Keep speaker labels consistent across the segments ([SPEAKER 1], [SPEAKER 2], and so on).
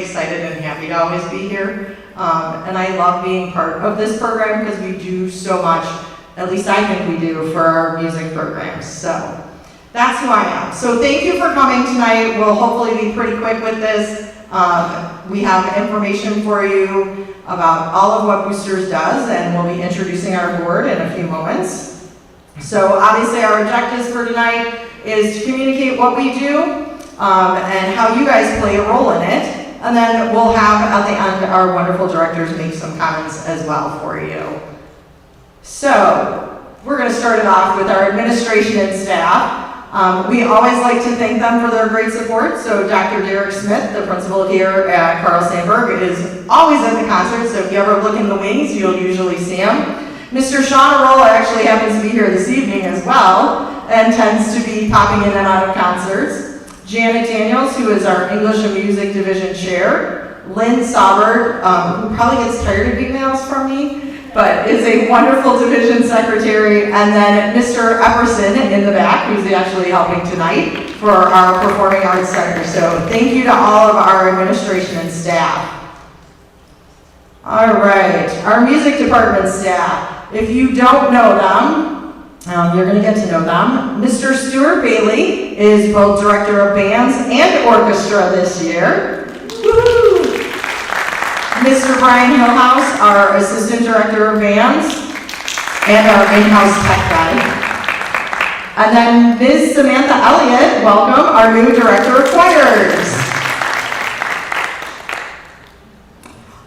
[SPEAKER 1] excited and happy to always be here. And I love being part of this program because we do so much, at least I think we do, for our music programs. So that's who I am. So thank you for coming tonight. We'll hopefully be pretty quick with this. We have information for you about all of what Boosters does, and we'll be introducing our board in a few moments. So obviously our objectives for tonight is to communicate what we do and how you guys play a role in it. And then we'll have at the end our wonderful directors make some comments as well for you. So we're going to start it off with our administration and staff. We always like to thank them for their great support. So Dr. Derek Smith, the principal here at Carl Sandburg, is always at the concert. So if you ever look in the wings, you'll usually see him. Mr. Sean Arola actually happens to be here this evening as well and tends to be popping in and out of concerts. Janet Daniels, who is our English and Music Division Chair. Lynn Saubert, who probably gets tired of emails from me, but is a wonderful division secretary. And then Mr. Epperson in the back, who's actually helping tonight for our Performing Arts Center. So thank you to all of our administration and staff. All right, our music department staff. If you don't know them, you're going to get to know them. Mr. Stuart Bailey is both director of bands and orchestra this year. Woo-hoo! Mr. Brian Hillhouse, our assistant director of bands and our in-house tech guy. And then Ms. Samantha Elliott, welcome, our new director of choirs.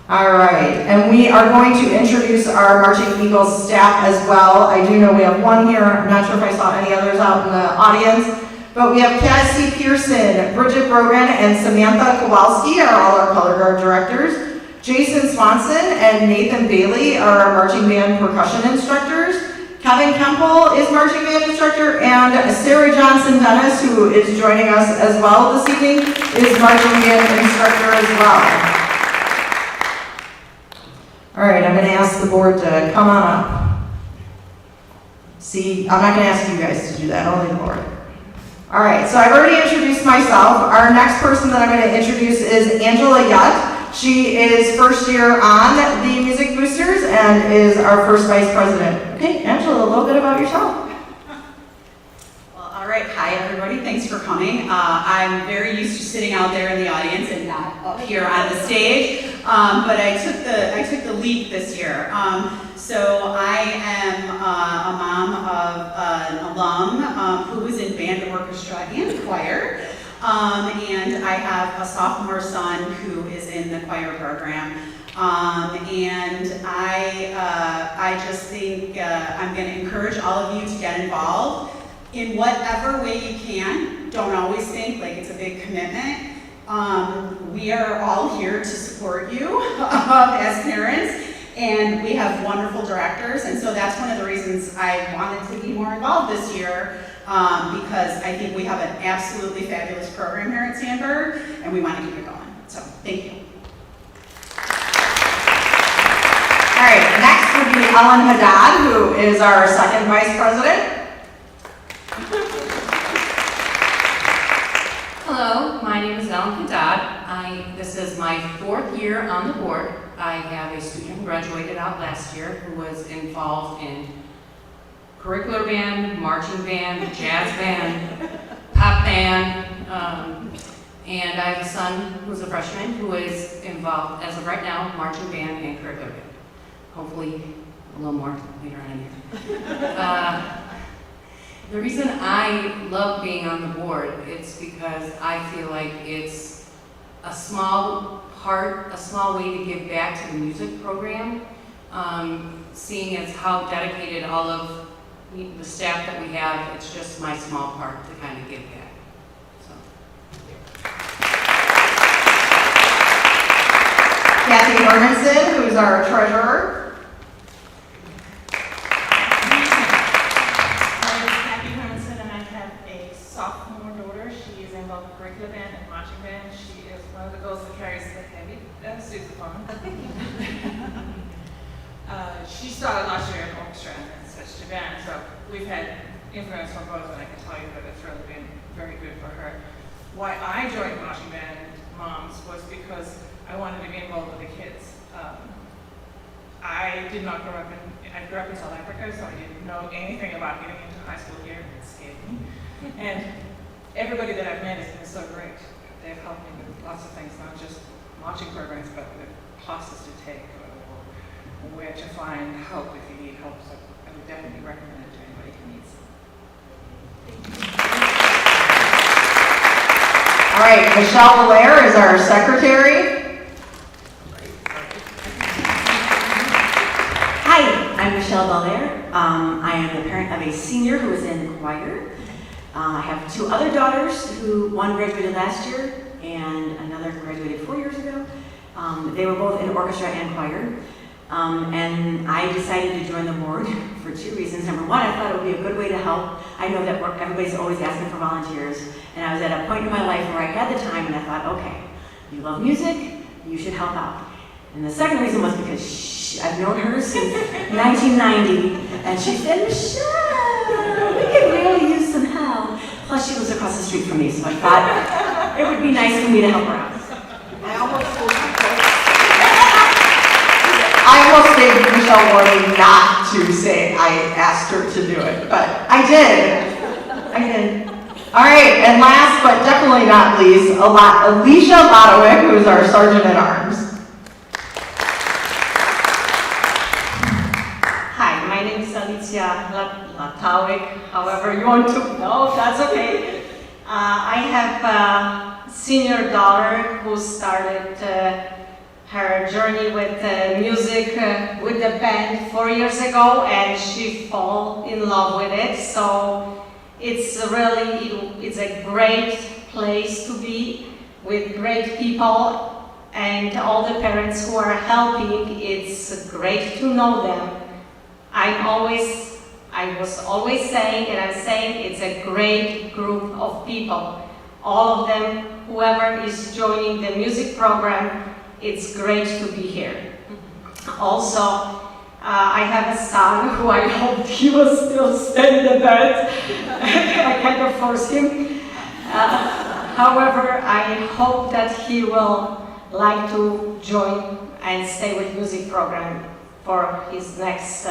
[SPEAKER 1] All right, and we are going to introduce our Marching Eagles staff as well. I do know we have one here. I'm not sure if I saw any others out in the audience, but we have Cassie Pearson, Bridget Brogan, and Samantha Kowalski are all our color guard directors. Jason Swanson and Nathan Bailey are our marching band percussion instructors. Kevin Kemple is marching band instructor, and Sarah Johnson Dennis, who is joining us as well this evening, is marching band instructor as well. All right, I'm going to ask the board to come on up. See, I'm not going to ask you guys to do that, only the board. All right, so I've already introduced myself. Our next person that I'm going to introduce is Angela Yutt. She is first year on the Music Boosters and is our first vice president. Okay, Angela, a little bit about yourself.
[SPEAKER 2] All right, hi everybody, thanks for coming. I'm very used to sitting out there in the audience and not up here on the stage, but I took the leap this year. So I am a mom of an alum who was in band, orchestra, and choir, and I have a sophomore son who is in the choir program. And I just think I'm going to encourage all of you to get involved in whatever way you can. Don't always think like it's a big commitment. We are all here to support you as parents, and we have wonderful directors, and so that's one of the reasons I wanted to be more involved this year, because I think we have an absolutely fabulous program here at Sandburg, and we want to keep it going. So, thank you.
[SPEAKER 1] All right, next would be Ellen Haddad, who is our second vice president.
[SPEAKER 3] Hello, my name is Ellen Haddad. This is my fourth year on the board. I have a student who graduated out last year who was involved in curricular band, marching band, jazz band, pop band, and I have a son who's a freshman who is involved, as of right now, marching band and curricular band. Hopefully a little more later on in here. The reason I love being on the board, it's because I feel like it's a small way to give back to the music program, seeing as how dedicated all of the staff that we have, it's just my small part to kind of give back. So.
[SPEAKER 1] Kathy Hermanson, who's our treasurer.
[SPEAKER 4] Curricular band and marching band. She is one of the girls that carries the heavy sousaphone. She started last year in orchestra and then switched to band, so we've had influence from both, and I can tell you that it's really been very good for her. Why I joined marching band moms was because I wanted to be involved with the kids. I did not grow up I grew up in South Africa, so I didn't know anything about getting into high school here. It scared me. And everybody that I've met has been so great. They've helped me with lots of things, not just marching programs, but with classes to take or where to find help if you need help. So I would definitely recommend it to anybody who needs it.
[SPEAKER 1] All right, Michelle Valaire is our secretary.
[SPEAKER 5] Hi, I'm Michelle Valaire. I am the parent of a senior who is in choir. I have two other daughters one graduated last year and another graduated 4 years ago. They were both in orchestra and choir. And I decided to join the board for two reasons. Number one, I thought it would be a good way to help. I know that everybody's always asking for volunteers. And I was at a point in my life where I had the time and I thought, okay, you love music, you should help out. And the second reason was because I've known her since 1990, and she said, Michelle, we could really use some help. Plus, she lives across the street from me, so I thought it would be nice for me to help her out.
[SPEAKER 1] I almost gave Michelle warning not to say I asked her to do it, but I did. All right, and last but definitely not least, Alicia Lodowick, who is our Sergeant at Arms.
[SPEAKER 6] Hi, my name is Alicia Lodowick, however you want to know, that's okay. I have a senior daughter who started her journey with music with the band 4 years ago, and she fell in love with it. So it's a great place to be with great people, and all the parents who are helping. It's great to know them. I was always saying, and I'm saying, it's a great group of people. All of them, whoever is joining the music program, it's great to be here. Also, I have a son who I hope he will still stay in the band. I kind of force him. However, I hope that he will like to join and stay with music program for his next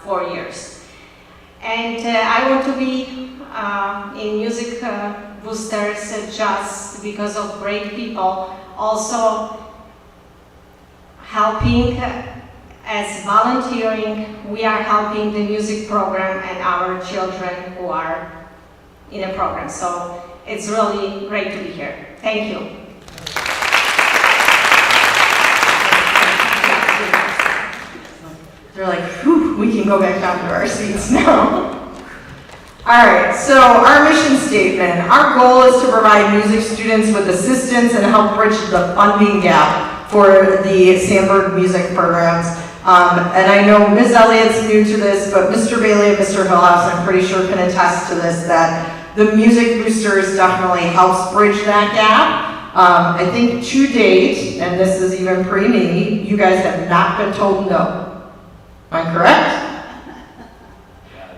[SPEAKER 6] 4 years. And I want to be in Music Boosters just because of great people. Also, helping as volunteering, we are helping the music program and our children who are in a program. So it's really great to be here. Thank you.
[SPEAKER 1] They're like, whew, we can go back down to our seats now. All right, so our mission statement. Our goal is to provide music students with assistance and help bridge the funding gap for the Sandberg music programs. And I know Ms. Elliott's new to this, but Mr. Bailey and Mr. Hillhouse, I'm pretty sure can attest to this, that the Music Boosters definitely helps bridge that gap. I think to date, and this is even pre-me, you guys have not been told no. Am I correct?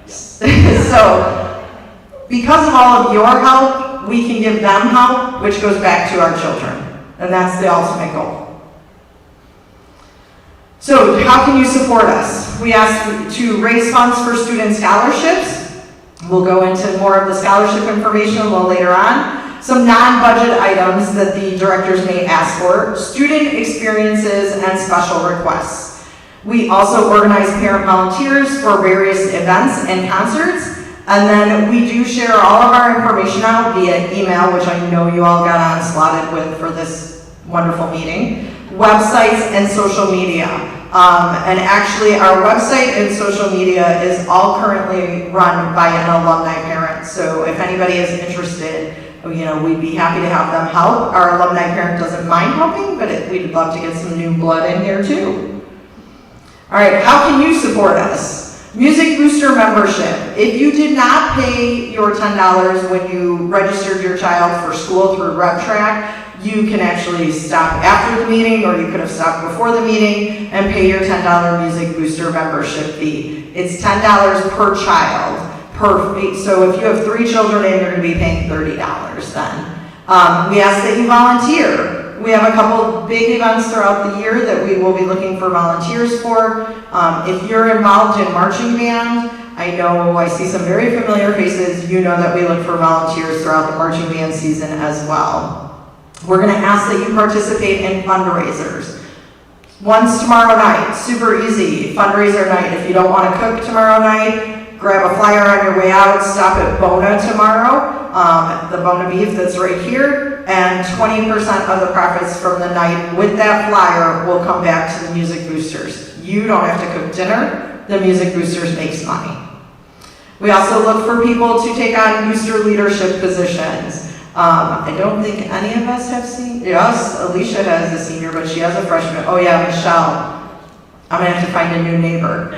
[SPEAKER 1] So, because of all of your help, we can give them help, which goes back to our children. And that's the ultimate goal. So, how can you support us? We ask to raise funds for student scholarships. We'll go into more of the scholarship information a little later on. Some non-budget items that the directors may ask for, student experiences and special requests. We also organize parent volunteers for various events and concerts. And then we do share all of our information out via email, which I know you all got on slotted with for this wonderful meeting, websites and social media. And actually our website and social media is all currently run by an alumni parent. So if anybody is interested, we'd be happy to have them help. Our alumni parent doesn't mind helping, but we'd love to get some new blood in here too. All right, how can you support us? Music Booster membership. If you did not pay your $10 when you registered your child for school through RevTrack, you can actually stop after the meeting, or you could have stopped before the meeting and pay your $10 Music Booster membership fee. It's $10 per child. So if you have 3 children in, you're going to be paying $30 then. We ask that you volunteer. We have a couple big events throughout the year that we will be looking for volunteers for. If you're involved in marching band, I know I see some very familiar faces. You know that we look for volunteers throughout the marching band season as well. We're going to ask that you participate in fundraisers. One's tomorrow night, super easy, fundraiser night. If you don't want to cook tomorrow night, grab a flyer on your way out, stop at Bona tomorrow, the Bona beef that's right here, and 20% of the profits from the night with that flyer will come back to the Music Boosters. You don't have to cook dinner, the Music Boosters makes money. We also look for people to take on booster leadership positions. I don't think any of us have seen, yes, Alicia has a senior, but she has a freshman. Oh yeah, Michelle. I'm gonna have to find a new neighbor.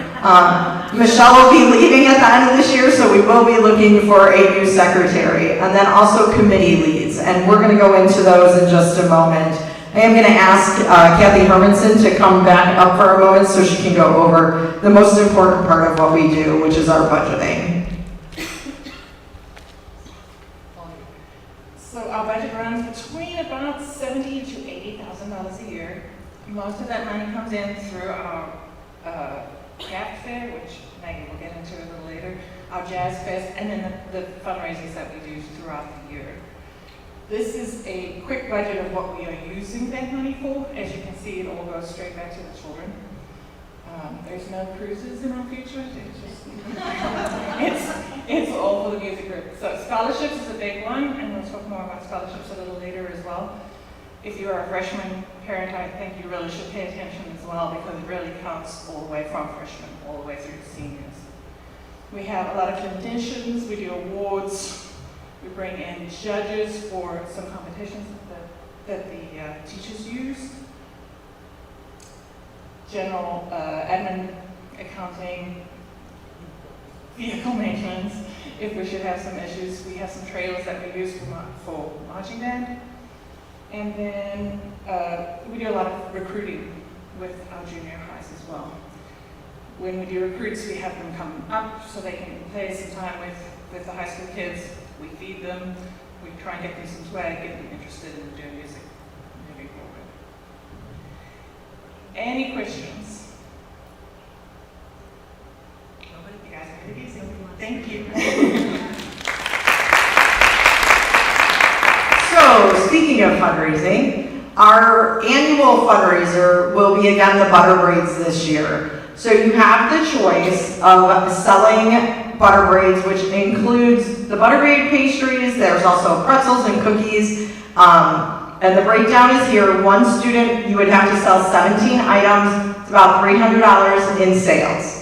[SPEAKER 1] Michelle will be leaving at the end of this year, so we will be looking for a new secretary. And then also committee leads, and we're gonna go into those in just a moment. I am gonna ask Kathy Hermanson to come back up for a moment so she can go over the most important part of what we do, which is our budgeting.
[SPEAKER 4] So our budget runs between about $70,000 to $80,000 a year. Most of that money comes in through our craft fair, which Maggie will get into a little later, our jazz fest, and then the fundraisers that we do throughout the year. This is a quick budget of what we are using that money for. As you can see, it all goes straight back to the children. There's no cruises in our future. It's all for the music group. So scholarships is a big one, and we'll talk more about scholarships a little later as well. If you're a freshman parent, I think you really should pay attention as well, because it really counts all the way from freshmen all the way through to seniors. We have a lot of competitions. We do awards. We bring in judges for some competitions that the teachers use. General admin, accounting, vehicle maintenance. If we should have some issues, we have some trailers that we use for marching band. And then we do a lot of recruiting with our junior highs as well. When we do recruits, we have them come up so they can play some time with the high school kids. We feed them. We try and get them some swag, get them interested in doing music moving forward. Any questions? Nobody? You guys are really easy. Thank you.
[SPEAKER 1] So, speaking of fundraising, our annual fundraiser will be again the butter braids this year. So you have the choice of selling butter braids, which includes the butter braid pastries. There's also pretzels and cookies. And the breakdown is here. One student, you would have to sell 17 items. It's about $300 in sales.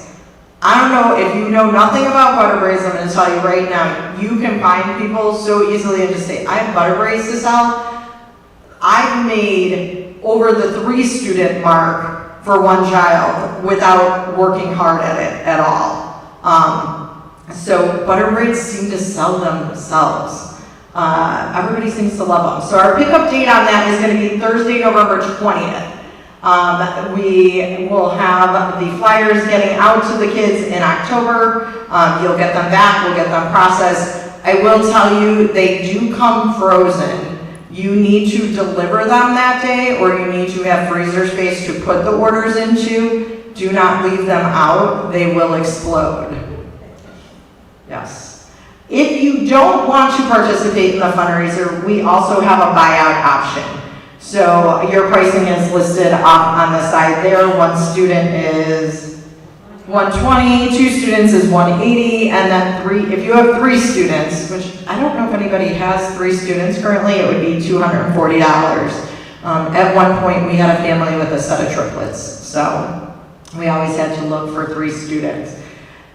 [SPEAKER 1] I don't know if you know nothing about butter braids. I'm going to tell you right now, you can find people so easily and just say, I have butter braids to sell. I've made over the 3 student mark for one child without working hard at it at all. So butter braids seem to sell themselves. Everybody seems to love them. So our pickup date on that is going to be Thursday, November 20th. We will have the flyers getting out to the kids in October. You'll get them back, we'll get them processed. I will tell you, they do come frozen. You need to deliver them that day, or you need to have freezer space to put the orders into. Do not leave them out, they will explode. Yes. If you don't want to participate in the fundraiser, we also have a buyout option. So your pricing is listed up on the side there. One student is $120, 2 students is $180, and then if you have 3 students, which I don't know if anybody has 3 students currently, it would be $240. At one point, we had a family with a set of triplets, so we always had to look for 3 students.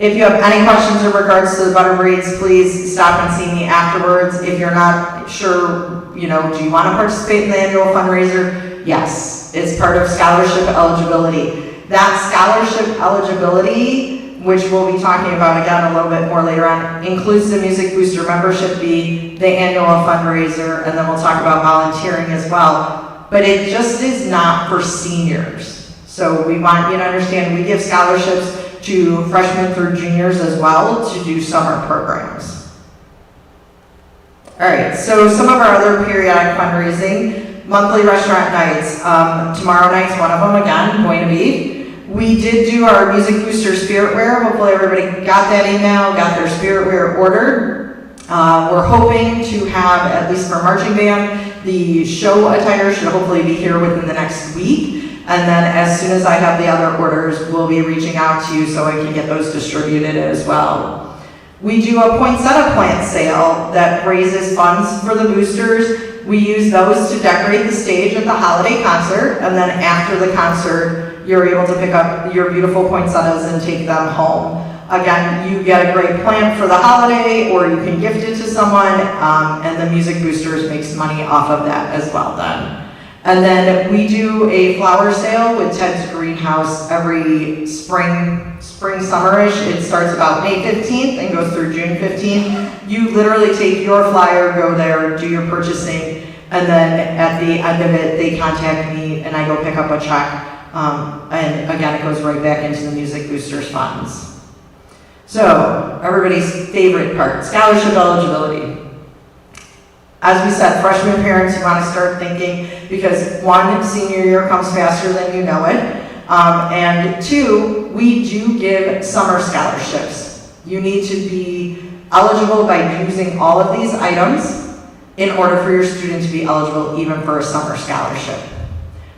[SPEAKER 1] If you have any questions in regards to the butter braids, please stop and see me afterwards. If you're not sure, do you want to participate in the annual fundraiser? Yes, it's part of scholarship eligibility. That scholarship eligibility, which we'll be talking about again a little bit more later on, includes the Music Booster membership fee, the annual fundraiser, and then we'll talk about volunteering as well. But it just is not for seniors. So we want you to understand we give scholarships to freshmen through juniors as well to do summer programs. All right, so some of our other periodic fundraising. monthly restaurant nights. Tomorrow night's one of them again, Point of Beef. We did do our Music Booster Spirit Wear. Hopefully everybody got that email, got their Spirit Wear ordered. We're hoping to have, at least for marching band, the show attire should hopefully be here within the next week. And then as soon as I have the other orders, we'll be reaching out to you so I can get those distributed as well. We do a poinsettia plant sale that raises funds for the boosters. We use those to decorate the stage at the holiday concert, and then after the concert, you're able to pick up your beautiful poinsettias and take them home. Again, you get a great plant for the holiday, or you can gift it to someone, and the Music Boosters makes money off of that as well then. And then we do a flower sale with Ted's Greenhouse every spring, summerish. It starts about May 15th and goes through June 15th. You literally take your flyer, go there, do your purchasing, and then at the end of it, they contact me and I go pick up a check. And again, it goes right back into the Music Boosters funds. So, everybody's favorite part, scholarship eligibility. As we said, freshman parents, you want to start thinking, because one, senior year comes faster than you know it, and two, we do give summer scholarships. You need to be eligible by using all of these items in order for your student to be eligible even for a summer scholarship.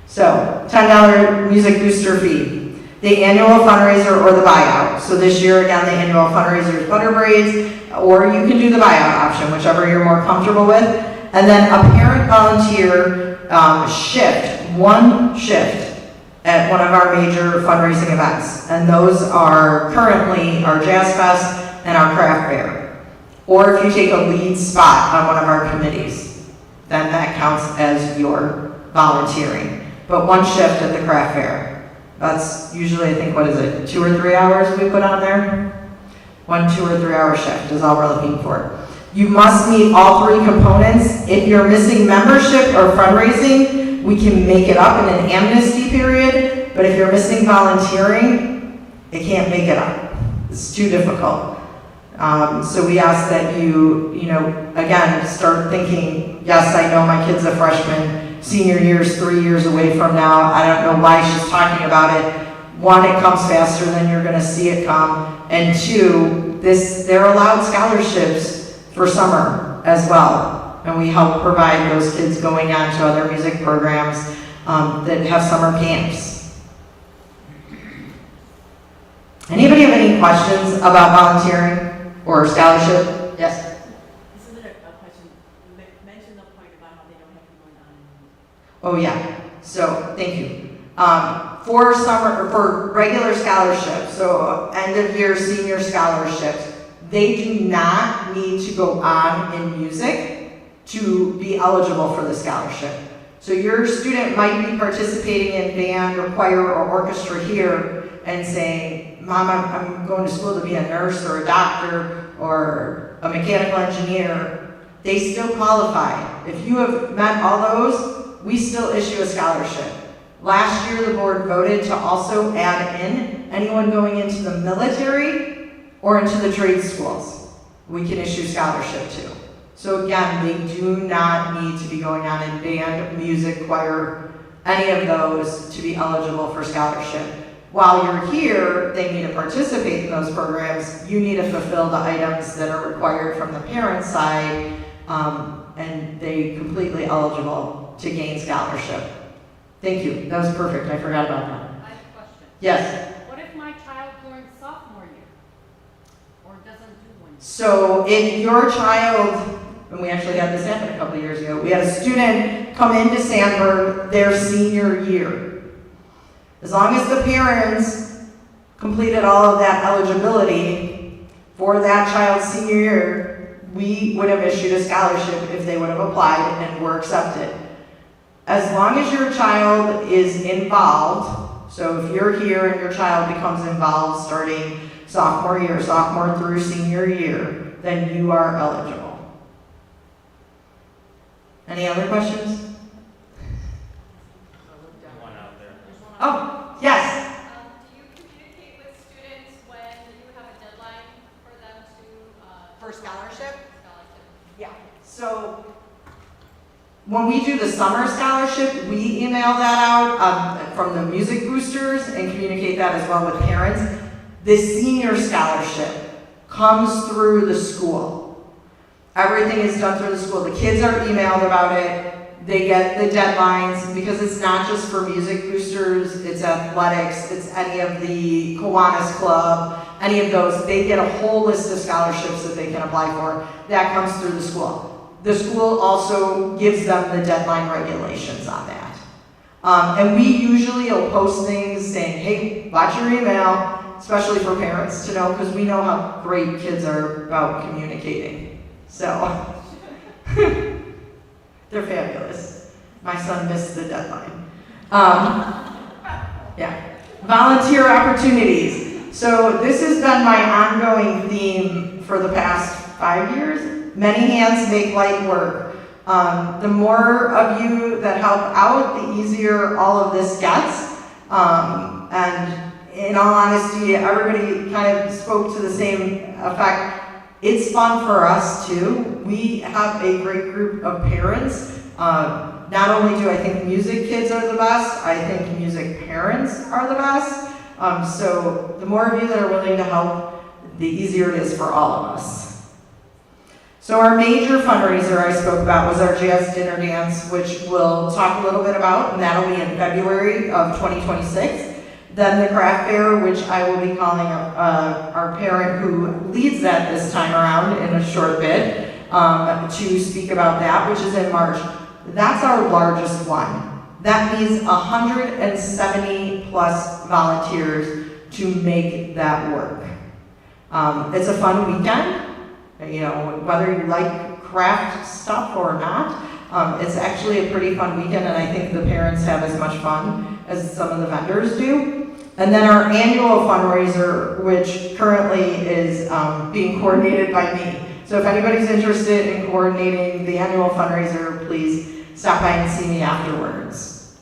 [SPEAKER 1] So, $10 Music Booster fee, the annual fundraiser or the buyout. So this year, again, the annual fundraiser is Butter Braids, or you can do the buyout option, whichever you're more comfortable with. And then a parent volunteer one shift at one of our major fundraising events. And those are currently our Jazz Fest and our Craft Fair. Or if you take a lead spot on one of our committees, then that counts as your volunteering. But one shift at the Craft Fair. That's usually, I think, 2 or 3 hours we put on there? 1, 2, or 3 hour shift is all we're looking for. You must meet all 3 components. If you're missing membership or fundraising, we can make it up in an amnesty period, but if you're missing volunteering, it can't make it up. It's too difficult. So we ask that you again, start thinking, yes, I know my kid's a freshman, senior year's 3 years away from now. I don't know why she's talking about it. 1, it comes faster than you're gonna see it come. And 2, they're allowed scholarships for summer as well. And we help provide those kids going on to other music programs that have summer camps. Anybody have any questions about volunteering or scholarship? Yes?
[SPEAKER 5] This is a question. You mentioned the point about how they don't have to go on.
[SPEAKER 1] Oh yeah, so thank you. For summer, for regular scholarships, so end of year senior scholarships, they do not need to go on in music to be eligible for the scholarship. So your student might be participating in band or choir or orchestra here and saying, Mom, I'm going to school to be a nurse or a doctor or a mechanical engineer. They still qualify. If you have met all those, we still issue a scholarship. Last year, the board voted to also add in anyone going into the military or into the trade schools. We can issue scholarship too. So again, they do not need to be going on in band, music, choir, any of those to be eligible for scholarship. While you're here, they need to participate in those programs. You need to fulfill the items that are required from the parent side, and they completely eligible to gain scholarship. Thank you. That was perfect. I forgot about that.
[SPEAKER 7] I have a question.
[SPEAKER 1] Yes.
[SPEAKER 7] What if my child learns sophomore year? Or doesn't do one?
[SPEAKER 1] So if your child, and we actually had this happen a couple of years ago, we had a student come into Sandburg their senior year. As long as the parents completed all of that eligibility for that child's senior year, we would have issued a scholarship if they would have applied and were accepted. As long as your child is involved, so if you're here and your child becomes involved starting sophomore through senior year, then you are eligible. Any other questions?
[SPEAKER 8] One out there.
[SPEAKER 1] Oh, yes.
[SPEAKER 7] Do you communicate with students when you have a deadline for them to?
[SPEAKER 1] For scholarship?
[SPEAKER 7] Scholarship.
[SPEAKER 1] Yeah. So When we do the summer scholarship, we email that out from the Music Boosters and communicate that as well with parents. The senior scholarship comes through the school. Everything is done through the school. The kids are emailed about it. They get the deadlines because it's not just for Music Boosters, it's athletics, it's any of the Kiwanis Club, any of those. They get a whole list of scholarships that they can apply for. That comes through the school. The school also gives them the deadline regulations on that. And we usually will post things saying, hey, watch your email, especially for parents to know, because we know how great kids are about communicating. So, they're fabulous. My son missed the deadline. Yeah. Volunteer opportunities. So this has been my ongoing theme for the past 5 years. Many hands make light work. The more of you that help out, the easier all of this gets. And in all honesty, everybody kind of spoke to the same effect. It's fun for us too. We have a great group of parents. Not only do I think music kids are the best, I think music parents are the best. So the more of you that are willing to help, the easier it is for all of us. So our major fundraiser I spoke about was our Jazz Dinner Dance, which we'll talk a little bit about, and that'll be in February of 2026. Then the craft fair, which I will be calling our parent who leads that this time around in a short bit to speak about that, which is in March. That's our largest one. That means 170 plus volunteers to make that work. It's a fun weekend. You know, whether you like craft stuff or not, it's actually a pretty fun weekend, and I think the parents have as much fun as some of the vendors do. And then our annual fundraiser, which currently is being coordinated by me. So if anybody's interested in coordinating the annual fundraiser, please stop by and see me afterwards.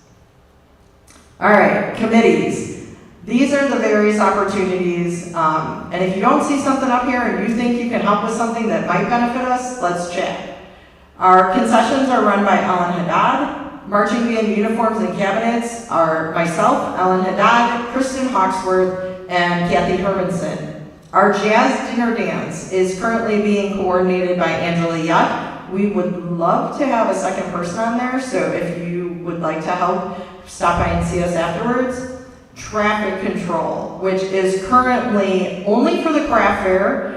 [SPEAKER 1] All right, committees. These are the various opportunities, and if you don't see something up here and you think you can help with something that might benefit us, let's chat. Our concessions are run by Ellen Haddad. Marching band uniforms and cabinets are myself, Ellen Haddad, Kristen Hawksworth, and Kathy Hermanson. Our Jazz Dinner Dance is currently being coordinated by Angela Yutt. We would love to have a second person on there, so if you would like to help, stop by and see us afterwards. Traffic control, which is currently only for the craft fair.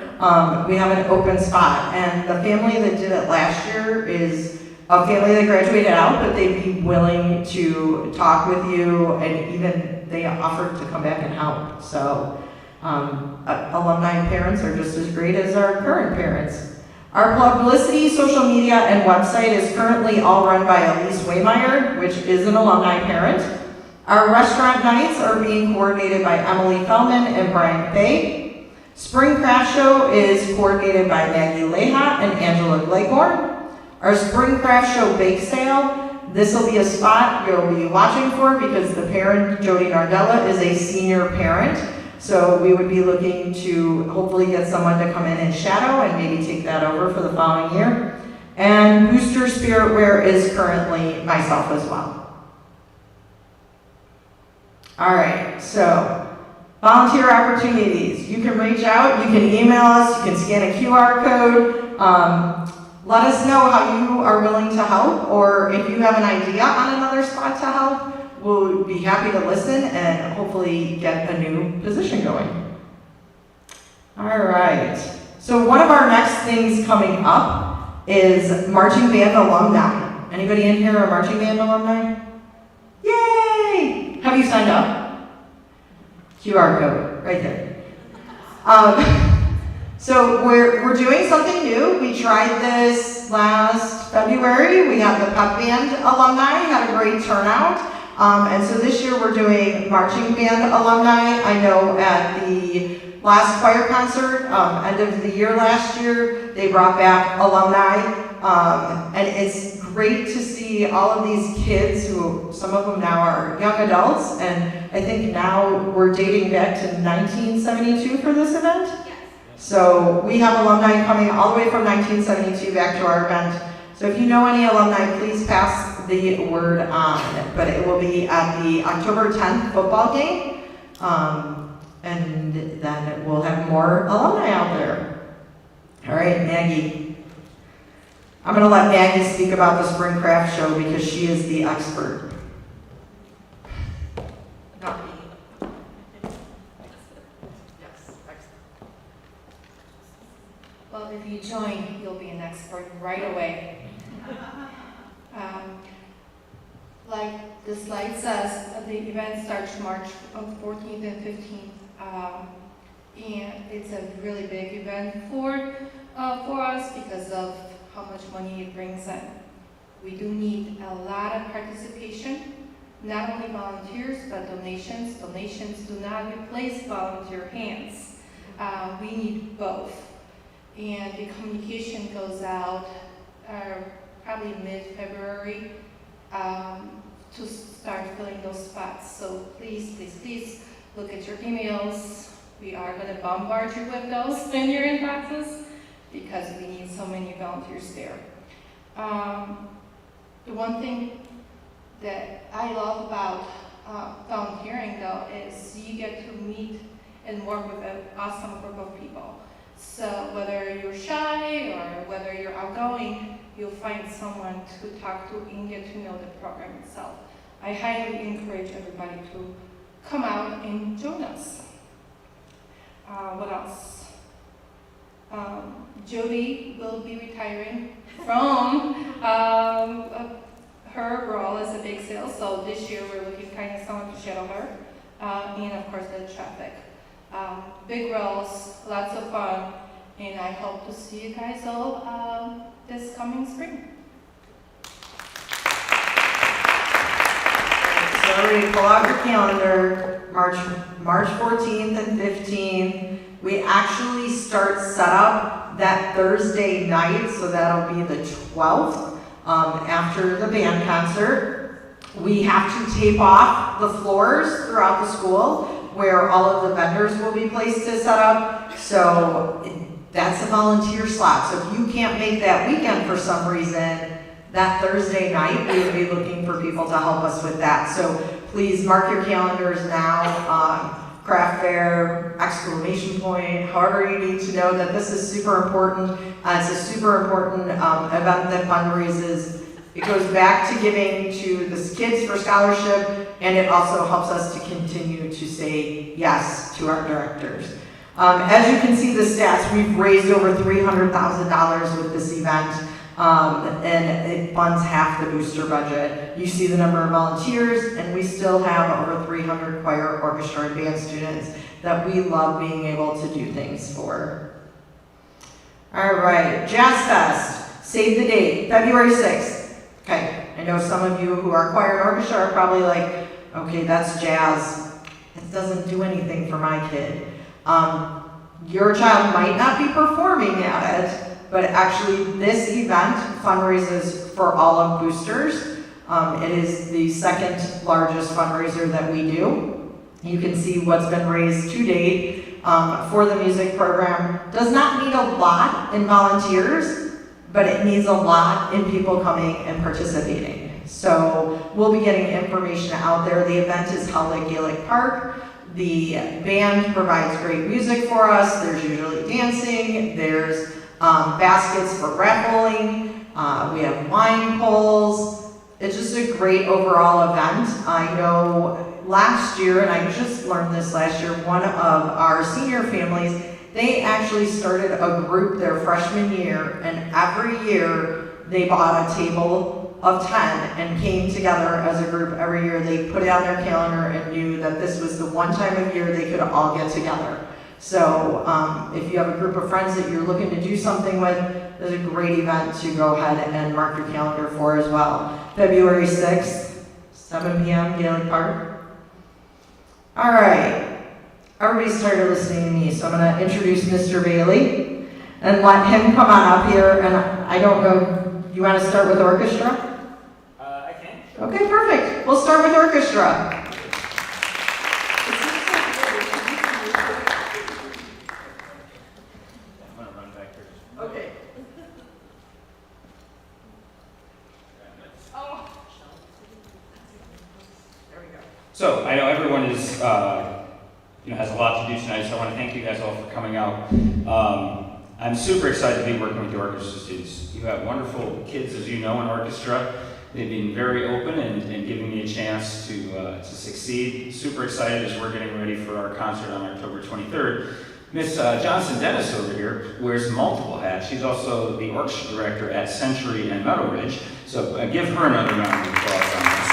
[SPEAKER 1] We have an open spot, and the family that did it last year is a family that graduated out, but they'd be willing to talk with you, and even they offered to come back and help. So alumni parents are just as great as our current parents. Our publicity, social media, and website is currently all run by Elise Waymeyer, which is an alumni parent. Our restaurant nights are being coordinated by Emily Fellman and Brian Fay. Spring Craft Show is coordinated by Maggie Lehat and Angela Gleghorn. Our Spring Craft Show bake sale, this will be a spot you'll be watching for because the parent, Jody Nardella, is a senior parent. So we would be looking to hopefully get someone to come in and shadow and maybe take that over for the following year. And Booster Spirit Wear is currently myself as well. All right, so volunteer opportunities. You can reach out, you can email us, you can scan a QR code. Let us know how you are willing to help, or if you have an idea on another spot to help, we'll be happy to listen and hopefully get a new position going. All right, so one of our next things coming up is marching band alumni. Anybody in here a marching band alumni? Yay! Have you signed up? QR code, right there. So we're doing something new. We tried this last February. We had the pep band alumni, had a great turnout. And so this year we're doing marching band alumni. I know at the last choir concert, end of the year last year, they brought back alumni. And it's great to see all of these kids who, some of them now are young adults, and I think now we're dating back to 1972 for this event. So we have alumni coming all the way from 1972 back to our event So if you know any alumni, please pass the word on. But it will be at the October 10th football game. And then we'll have more alumni out there. All right, Maggie. I'm going to let Maggie speak about the Spring Craft Show because she is the expert. Not me. Yes, expert.
[SPEAKER 8] Well, if you join, you'll be an expert right away. Like the slide says, the event starts March 14th and 15th. And it's a really big event for us because of how much money it brings in. We do need a lot of participation, not only volunteers, but donations. Donations do not replace volunteer hands. We need both. And the communication goes out probably mid-February to start filling those spots. So please, please, please look at your emails. We are going to bombard you with those in your inboxes because we need so many volunteers there. The one thing that I love about volunteering though is you get to meet and work with an awesome group of people. So whether you're shy or whether you're outgoing, you'll find someone to talk to and get to know the program itself. I highly encourage everybody to come out and join us. What else? Jody will be retiring from her role as a big sales, so this year we're looking kind of someone to shadow her, and of course the traffic. Big roles, lots of fun, and I hope to see you guys all this coming spring.
[SPEAKER 1] So everybody pull out your calendar, March 14th and 15th. We actually start setup that Thursday night, so that'll be the 12th, after the band concert. We have to tape off the floors throughout the school where all of the vendors will be placed to set up. So that's a volunteer slot. So if you can't make that weekend for some reason, that Thursday night, we will be looking for people to help us with that. So please mark your calendars now. Craft fair, exclamation point, however you need to know that this is super important. It's a super important event that fundraises. It goes back to giving to the kids for scholarship, and it also helps us to continue to say yes to our directors. As you can see the stats, we've raised over $300,000 with this event. And it funds half the booster budget. You see the number of volunteers, and we still have over 300 choir, orchestra, and band students that we love being able to do things for. All right, Jazz Fest, save the date, February 6th. Okay, I know some of you who are choir and orchestra are probably like, okay, that's jazz. It doesn't do anything for my kid. Your child might not be performing at it, but actually this event fundraises for all of Boosters. It is the second largest fundraiser that we do. You can see what's been raised to date for the music program. Does not need a lot in volunteers, but it needs a lot in people coming and participating. So we'll be getting information out there. The event is held at Gaelic Park. The band provides great music for us. There's usually dancing. There's baskets for raffling. We have wine pulls. It's just a great overall event. I know last year, and I just learned this last year, one of our senior families, they actually started a group their freshman year, and every year they bought a table of 10 and came together as a group every year. They put it on their calendar and knew that this was the one time of year they could all get together. So if you have a group of friends that you're looking to do something with, there's a great event to go ahead and mark your calendar for as well. February 6th, 7 p.m., Gaelic Park. All right, everybody's tired of listening to me, so I'm gonna introduce Mr. Bailey and let him come on up here. And I don't know, you wanna start with orchestra?
[SPEAKER 9] I can.
[SPEAKER 1] Okay, perfect. We'll start with orchestra.
[SPEAKER 9] I'm gonna run back here.
[SPEAKER 1] Okay.
[SPEAKER 9] has a lot to do tonight, so I want to thank you guys all for coming out. I'm super excited to be working with the orchestra students. You have wonderful kids, as you know, in orchestra. They've been very open and giving me a chance to succeed. Super excited as we're getting ready for our concert on October 23rd. Miss Johnson Dennis over here wears multiple hats. She's also the orchestra director at Century and Meadow Ridge. So give her another round of applause on this.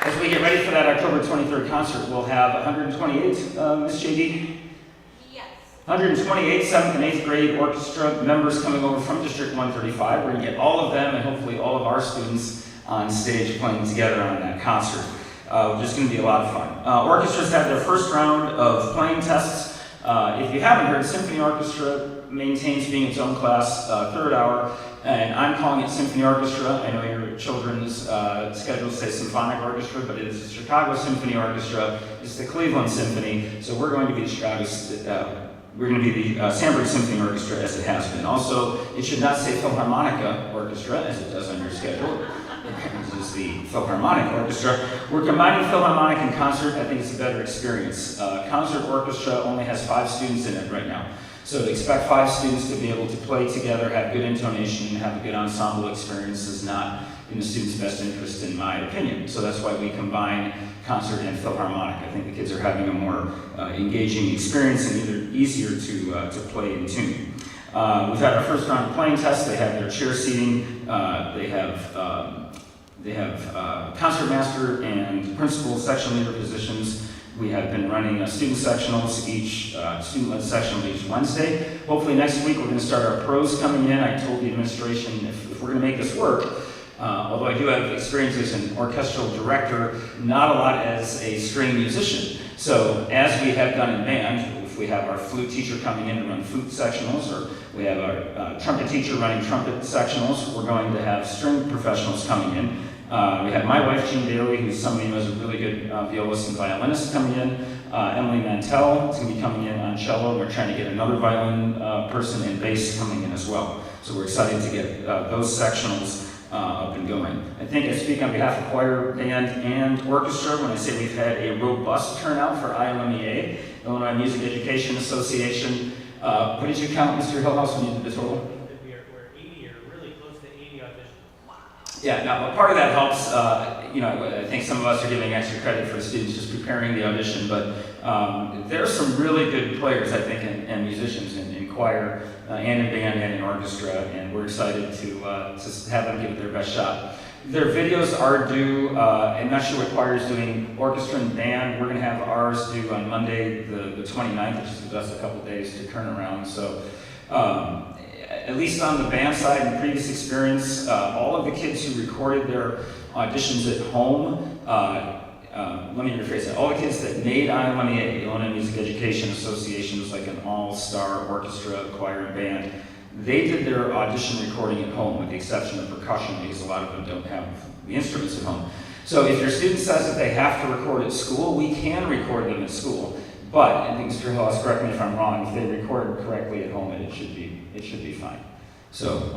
[SPEAKER 9] As we get ready for that October 23rd concert, we'll have 128, Miss JD?
[SPEAKER 7] Yes.
[SPEAKER 9] 128 7th and 8th grade orchestra members coming over from District 135. We're going to get all of them and hopefully all of our students on stage playing together on that concert. Just going to be a lot of fun. Orchestras have their first round of playing tests. If you haven't heard, Symphony Orchestra maintains being its own class, third hour, and I'm calling it Symphony Orchestra. I know your children's schedules say Symphonic Orchestra, but it is the Chicago Symphony Orchestra. It's the Cleveland Symphony, so we're going to be the we're going to be the Sandburg Symphony Orchestra as it has been. Also, it should not say Philharmonica Orchestra as it does on your schedule. This is the Philharmonic Orchestra. We're combining Philharmonic and concert. I think it's a better experience. Concert orchestra only has 5 students in it right now. So to expect 5 students to be able to play together, have good intonation, and have a good ensemble experience is not in the students' best interest, in my opinion. So that's why we combine concert and Philharmonic. I think the kids are having a more engaging experience and easier to play in tune. We've had our first round of playing tests. They have their chair seating. They have concertmaster and principal section leader positions. We have been running student sectionals, each student-led sectional each Wednesday. Hopefully next week we're going to start our pros coming in. I told the administration if we're going to make this work, although I do have experience as an orchestral director, not a lot as a string musician. So as we have done in band, if we have our flute teacher coming in to run flute sectionals, or we have our trumpet teacher running trumpet sectionals, we're going to have string professionals coming in. We have my wife, Jean Daly, who's somebody who is a really good violist and violinist coming in. Emily Mantell is going to be coming in on cello. We're trying to get another violin person and bass coming in as well. So we're excited to get those sectionals up and going. I think I speak on behalf of choir, band, and orchestra when I say we've had a robust turnout for IMMEA, Illinois Music Education Association. What did you count, Mr. Hillhouse, when you did the total?
[SPEAKER 10] We're 80 or really close to 80 auditions.
[SPEAKER 9] Yeah, now part of that helps, I think some of us are giving extra credit for the students just preparing the audition, but there are some really good players, I think, and musicians in choir and in band and in orchestra, and we're excited to have them give it their best shot. Their videos are due, I'm not sure what choir is doing, orchestra and band. We're going to have ours due on Monday, the 29th, which just gives us a couple days to turn around. So at least on the band side, in previous experience, all of the kids who recorded their auditions at home, let me rephrase that, all the kids that made IMMEA, the Illinois Music Education Association, is like an all-star orchestra, choir, and band. They did their audition recording at home, with the exception of percussion, because a lot of them don't have the instruments at home. So if your student says that they have to record at school, we can record them at school. But, I think Mr. Hillis, correct me if I'm wrong, if they record correctly at home, it should be fine. So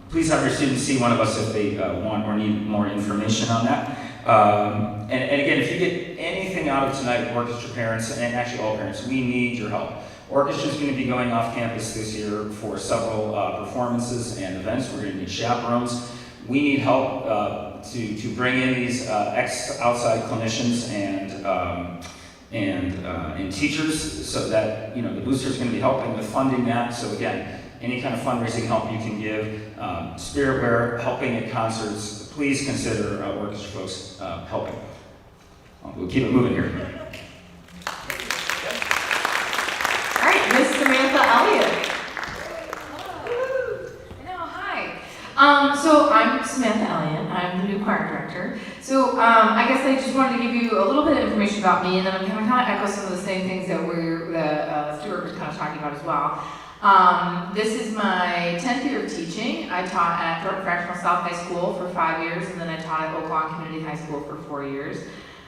[SPEAKER 9] please have your students see one of us if they want or need more information on that. And again, if you get anything out of tonight, orchestra parents, and actually all parents, we need your help. Orchestra is going to be going off campus this year for several performances and events. We're going to need chaperones. We need help to bring in these outside clinicians and teachers, so that the booster is going to be helping with funding that. So again, any kind of fundraising help you can give, Spiritware, helping at concerts, please consider orchestra folks helping. We'll keep it moving here.
[SPEAKER 3] All right, Miss Samantha Elliott. Hello, hi. So I'm Samantha Elliott. I'm the new choir director. So I guess I just wanted to give you a little bit of information about me, and then I'm going to kind of echo some of the same things that Stuart was kind of talking about as well. This is my 10th year of teaching. I taught at Thornton Fractional South High School for 5 years, and then I taught at Oak Lawn Community High School for 4 years.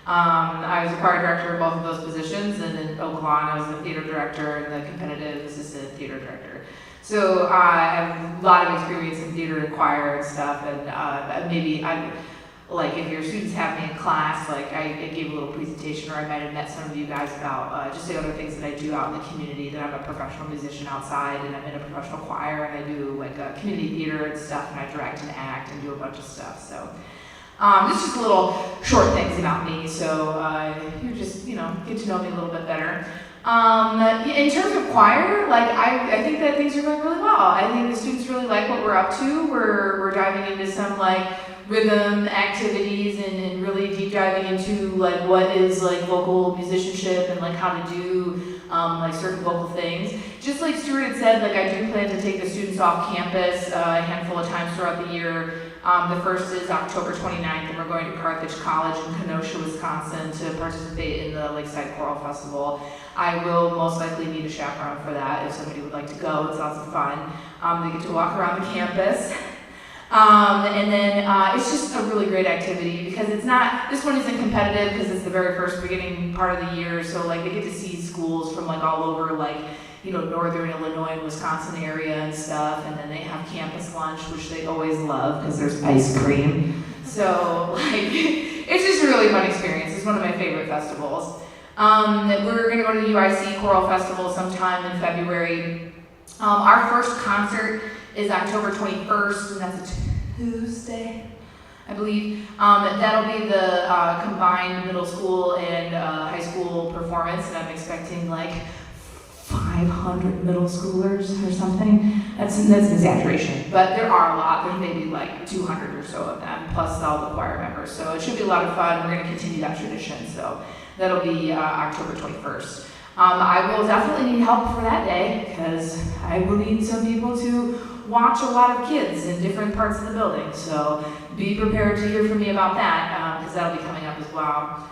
[SPEAKER 3] I was a choir director in both of those positions, and in Oak Lawn I was the theater director and the competitive assistant theater director. So I have a lot of experience in theater and choir and stuff, and like if your students have me in class, like I gave a little presentation, or I might have met some of you guys about just the other things that I do out in the community, that I'm a professional musician outside, and I'm in a professional choir, and I do like community theater and stuff, and I direct and act and do a bunch of stuff. So just little short things about me, so you just, get to know me a little bit better. In terms of choir, like I think that things are going really well. I think the students really like what we're up to. We're diving into some like rhythm activities and really deep diving into like what is like vocal musicianship and like how to do like certain vocal things. Just like Stuart had said, like I do plan to take the students off campus a handful of times throughout the year. The first is October 29th, and we're going to Carthage College in Kenosha, Wisconsin to participate in the Lakeside Choral Festival. I will most likely need a chaperone for that if somebody would like to go. It's lots of fun. They get to walk around the campus. And then it's just a really great activity because it's not, this one isn't competitive because it's the very first beginning part of the year. So like they get to see schools from like all over like, northern Illinois and Wisconsin area and stuff. And then they have campus lunch, which they always love because there's ice cream. So like, it's just a really fun experience. It's one of my favorite festivals. We're gonna go to the UIC Choral Festival sometime in February. Our first concert is October 21st, and that's a Tuesday, I believe. That'll be the combined middle school and high school performance, and I'm expecting like 500 middle schoolers or something. That's an exaggeration, but there are a lot. There's maybe like 200 or so of them, plus all the choir members. So it should be a lot of fun. We're gonna continue that tradition, so that'll be October 21st. I will definitely need help for that day because I will need some people to watch a lot of kids in different parts of the building. So be prepared to hear from me about that because that'll be coming up as well.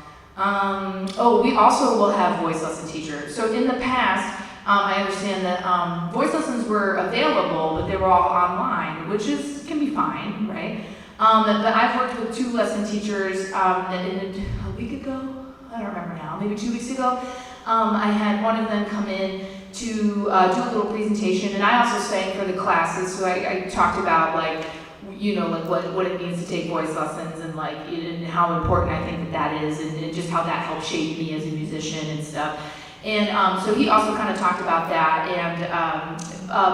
[SPEAKER 3] We also will have voice lesson teachers. So in the past, I understand that voice lessons were available, but they were all online, which can be fine, right? But I've worked with 2 lesson teachers a week ago. I don't remember now, maybe 2 weeks ago. I had one of them come in to do a little presentation, and I also sang for the classes, so I talked about like, what it means to take voice lessons and like, and how important I think that is, and just how that helped shape me as a musician and stuff. And so he also kind of talked about that, and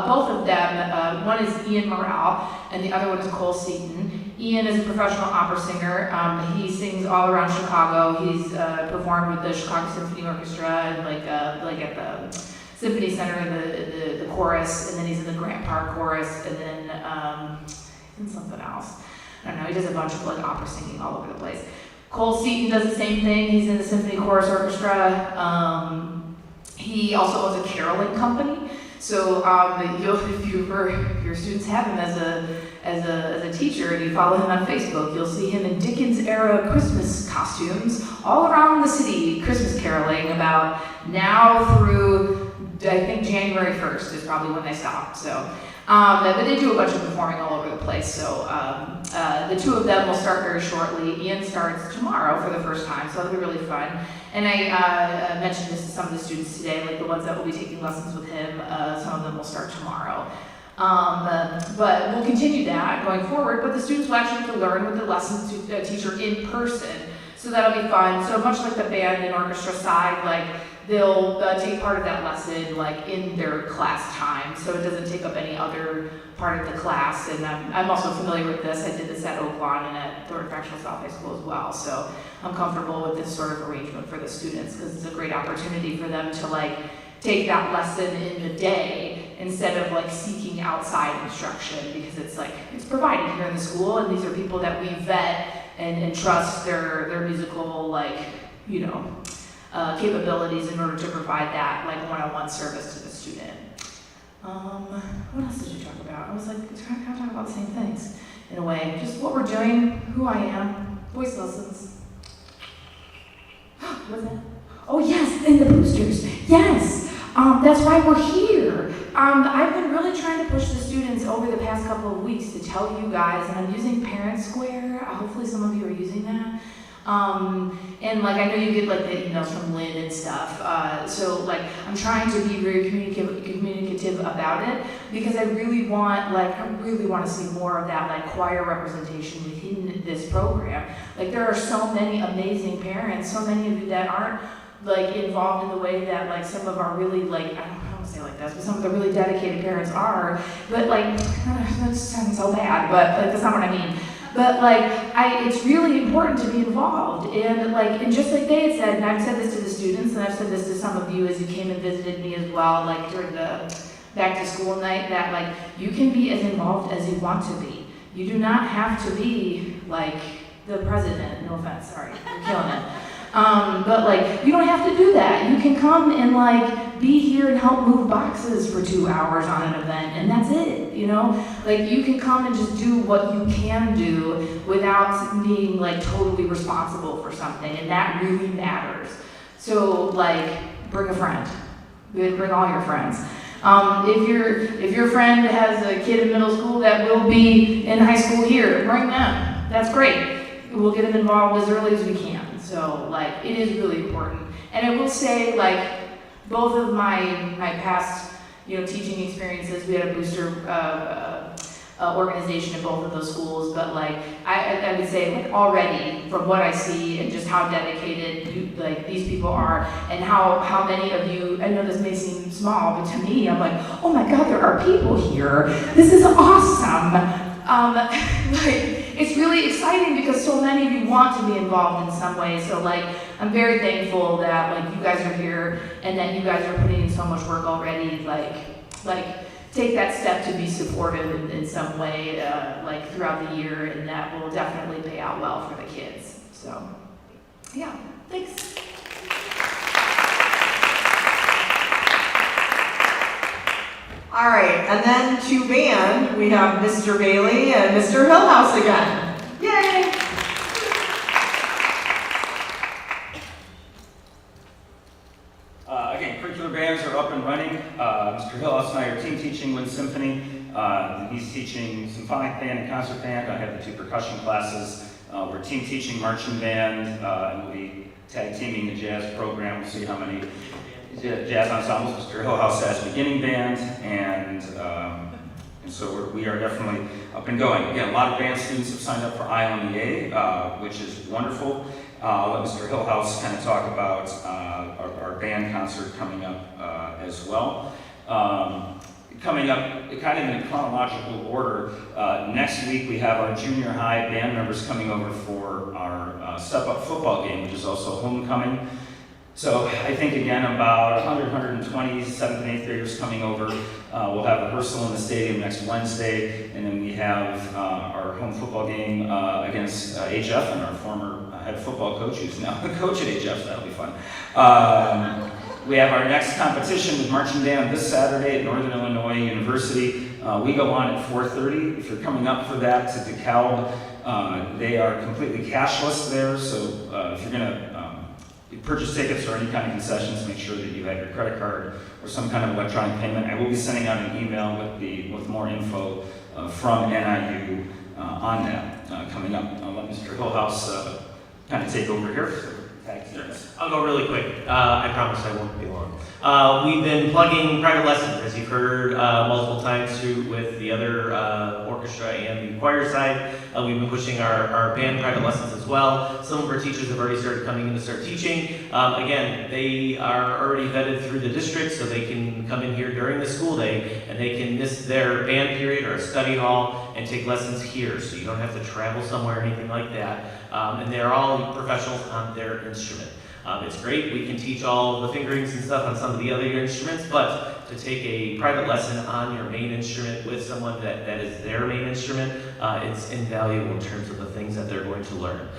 [SPEAKER 3] both of them, one is Ian Morrell, and the other one is Cole Seaton. Ian is a professional opera singer. He sings all around Chicago. He's performed with the Chicago Symphony Orchestra and like at the Symphony Center in the chorus, and then he's in the Grant Park chorus, and then he's in something else. I don't know. He does a bunch of like opera singing all over the place. Cole Seaton does the same thing. He's in the Symphony Chorus Orchestra. He also owns a caroling company. So if your students have him as a teacher and you follow him on Facebook, you'll see him in Dickens era Christmas costumes all around the city, Christmas caroling about now through, I think January 1st is probably when they stop. So, but they do a bunch of performing all over the place. So the 2 of them will start very shortly. Ian starts tomorrow for the first time, so that'll be really fun. And I mentioned this to some of the students today, like the ones that will be taking lessons with him, some of them will start tomorrow. But we'll continue that going forward, but the students will actually have to learn with the lesson teacher in person. So that'll be fun. So much like the band and orchestra side, like they'll take part of that lesson like in their class time, so it doesn't take up any other part of the class. And I'm also familiar with this. I did this at Oak Lawn and at Thornton Fractional South High School as well, so I'm comfortable with this sort of arrangement for the students because it's a great opportunity for them to like take that lesson in the day instead of like seeking outside instruction, because it's provided here in the school, and these are people that we vet and trust their musical capabilities in order to provide that like one-on-one service to the student. What else did you talk about? I was like trying to talk about the same things in a way. Just what we're doing, who I am, voice lessons. What's that? Oh yes, and the boosters. Yes, that's why we're here. I've been really trying to push the students over the past couple of weeks to tell you guys, and I'm using Parent Square. Hopefully some of you are using that.
[SPEAKER 11] And like I know you get like the emails from Lynn and stuff, so like I'm trying to be very communicative about it because I really want to see more of that like choir representation within this program. Like there are so many amazing parents, so many of you that aren't like involved in the way that like some of our really like I don't want to say like this, but some of the really dedicated parents are. But like that sounds so bad, but like that's not what I mean. But like, it's really important to be involved, and just like they had said, and I've said this to the students, and I've said this to some of you as you came and visited me as well, like during the back to school night, that like you can be as involved as you want to be. You do not have to be like the president. No offense, sorry, you're killing it. But like, you don't have to do that. You can come and like be here and help move boxes for 2 hours on an event, and that's it, you know? Like, you can come and just do what you can do without being like totally responsible for something, and that really matters. So like, bring a friend. Bring all your friends. If your friend has a kid in middle school that will be in high school here, bring them. That's great. We'll get them involved as early as we can. So like, it is really important. And I will say, like, both of my past, teaching experiences, we had a booster organization in both of those schools, but like, I would say, like, already from what I see and just how dedicated these people are, and how many of you, I know this may seem small, but to me, I'm like, oh my God, there are people here. This is awesome. It's really exciting because so many of you want to be involved in some way. So like, I'm very thankful that like you guys are here and that you guys are putting in so much work already. Like take that step to be supportive in some way, like throughout the year, and that will definitely pay out well for the kids. So, yeah, thanks.
[SPEAKER 1] All right, and then to band, we have Mr. Bailey and Mr. Hillhouse again. Yay!
[SPEAKER 9] Again, curricular bands are up and running. Mr. Hillhouse and I are team teaching Wind Symphony. He's teaching symphonic band and concert band. I have the 2 percussion classes. We're team teaching marching band, and we'll be tag teaming the jazz program. We'll see how many jazz ensembles Mr. Hillhouse has beginning band, and so we are definitely up and going. Again, a lot of band students have signed up for ILMEA, which is wonderful. I'll let Mr. Hillhouse kind of talk about our band concert coming up as well. Coming up, kind of in chronological order, next week we have our junior high band members coming over for our step-up football game, which is also homecoming. So I think, again, about 120 7th and 8th graders coming over. We'll have rehearsal in the stadium next Wednesday, and then we have our home football game against HF, and our former head football coach, who's now a coach at HF, so that'll be fun. We have our next competition with marching band this Saturday at Northern Illinois University. We go on at 4:30. If you're coming up for that to DeKalb, they are completely cashless there, so if you're going to purchase tickets or any kind of concessions, make sure that you have your credit card or some kind of electronic payment. I will be sending out an email with more info from NIU on that coming up. I'll let Mr. Hillhouse kind of take over here.
[SPEAKER 10] I'll go really quick. I promise I won't be long. We've been plugging private lessons, as you've heard multiple times with the other orchestra and the choir side. We've been pushing our band private lessons as well. Some of our teachers have already started coming in to start teaching. Again, they are already vetted through the district, so they can come in here during the school day, and they can miss their band period or a study hall and take lessons here, so you don't have to travel somewhere or anything like that. And they're all professionals on their instrument. It's great, we can teach all the fingerings and stuff on some of the other instruments, but to take a private lesson on your main instrument with someone that is their main instrument, it's invaluable in terms of the things that they're going to learn.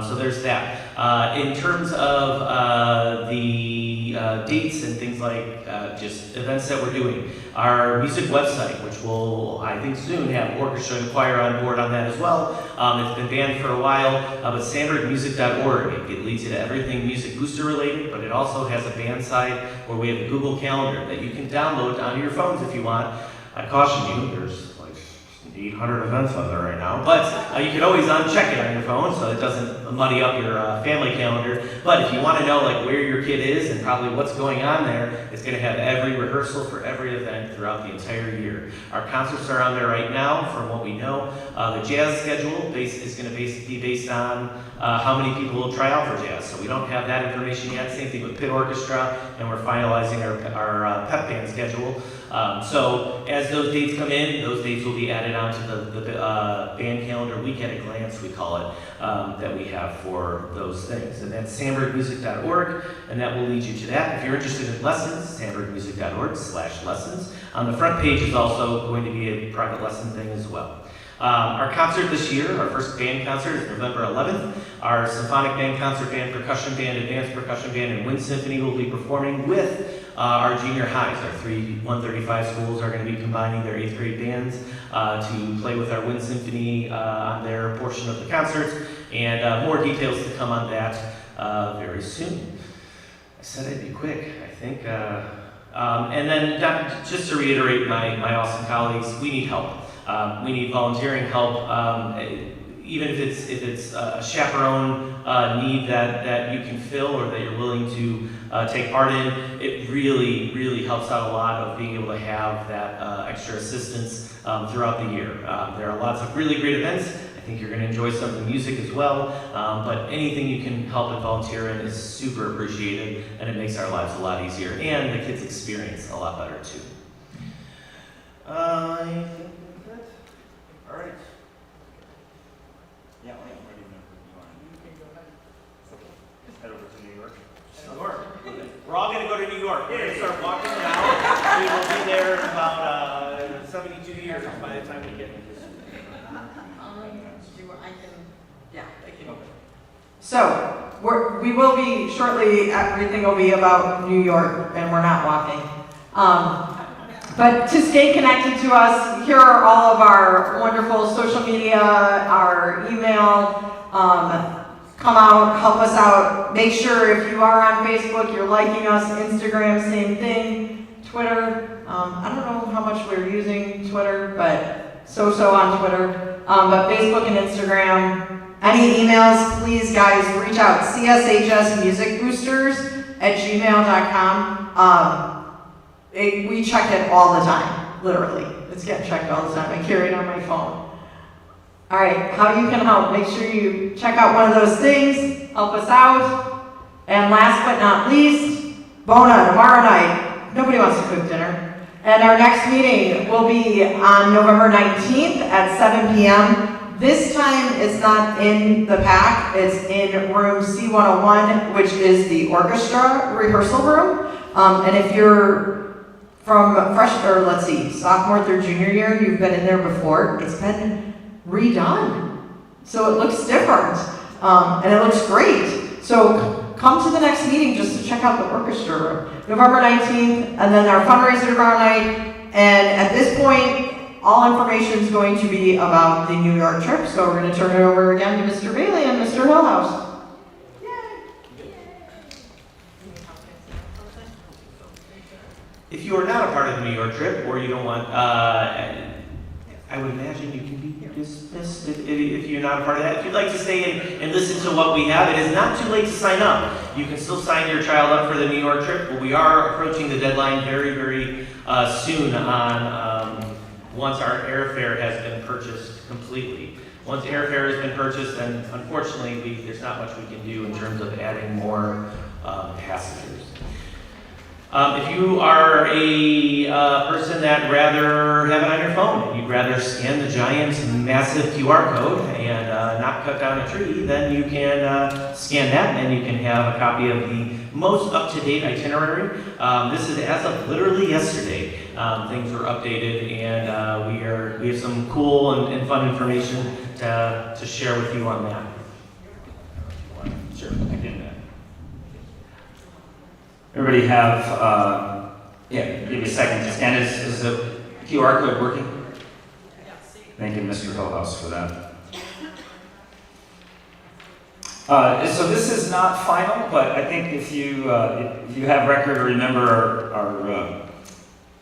[SPEAKER 10] So there's that. In terms of the dates and things like just events that we're doing, our music website, which will, I think, soon have orchestra and choir on board on that as well. It's been banned for a while, but sandbergmusic.org. It leads you to everything music booster related, but it also has a band site where we have a Google Calendar that you can download onto your phones if you want. I caution you, there's like 800 events on there right now, but you can always uncheck it on your phone so it doesn't muddy up your family calendar. But if you want to know like where your kid is and probably what's going on there, it's going to have every rehearsal for every event throughout the entire year. Our concerts are on there right now, from what we know. The jazz schedule is going to be based on how many people will try out for jazz. So we don't have that information yet. Same thing with pit orchestra, and we're finalizing our pep band schedule. So as those dates come in, those dates will be added onto the band calendar week at a glance, we call it, that we have for those things. And that's sandburgmusic.org, and that will lead you to that. If you're interested in lessons, sandburgmusic.org/lessons. On the front page is also going to be a private lesson thing as well. Our concert this year, our first band concert, is November 11th. Our symphonic band, concert band, percussion band, advanced percussion band, and wind symphony will be performing with our junior highs. Our 3 135 schools are going to be combining their 8th grade bands to play with our wind symphony on their portion of the concerts, and more details to come on that very soon. I said I'd be quick, I think. And then just to reiterate my awesome colleagues, we need help. We need volunteering help, even if it's a chaperone need that you can fill or that you're willing to take part in. It really helps out a lot of being able to have that extra assistance throughout the year. There are lots of really great events. I think you're going to enjoy some of the music as well, but anything you can help and volunteer in is super appreciated, and it makes our lives a lot easier, and the kids' experience a lot better too. I think that's it. All right. Yeah, I'm ready whenever you want. You can go ahead. Head over to New York. New York. We're all going to go to New York. We're going to start walking now. We will be there in about 72 years by the time we get here.
[SPEAKER 1] So, we will be shortly, everything will be about New York, and we're not walking. But to stay connected to us, here are all of our wonderful social media, our email. Come out, help us out. Make sure if you are on Facebook, you're liking us. Instagram, same thing. Twitter, I don't know how much we're using Twitter, but so on Twitter. But Facebook and Instagram. Any emails, please, guys, reach out. cshsmusicboosters@gmail.com. We check it all the time, literally. It's getting checked all the time. I carry it on my phone. All right, how you can help. Make sure you check out one of those things. Help us out. And last but not least, Bona, tomorrow night. Nobody wants to cook dinner. And our next meeting will be on November 19th at 7 p.m. This time, it's not in the PAC, it's in room C101, which is the orchestra rehearsal room. And if you're from sophomore through junior year, you've been in there before, it's been redone. So it looks different, and it looks great. So come to the next meeting just to check out the orchestra room. November 19th, and then our fundraiser tomorrow night. And at this point, all information is going to be about the New York trip, so we're going to turn it over again to Mr. Bailey and Mr. Hillhouse.
[SPEAKER 10] If you are not a part of the New York trip, or you don't want, I would imagine you can be dismissed if you're not a part of that. If you'd like to stay and listen to what we have, it is not too late to sign up. You can still sign your child up for the New York trip, but we are approaching the deadline very soon on once our airfare has been purchased completely. Once airfare has been purchased, then unfortunately there's not much we can do in terms of adding more passengers. If you are a person that rather have it on your phone, and you'd rather scan the giant, massive QR code and not cut down a tree, then you can scan that, and you can have a copy of the most up-to-date itinerary. This is as of literally yesterday. Things were updated, and we have some cool and fun information to share with you on that.
[SPEAKER 9] Sure, I can. Everybody have, give me a second to scan. Is the QR code working? Thank you, Mr. Hillhouse, for that. So this is not final, but I think if you have record or remember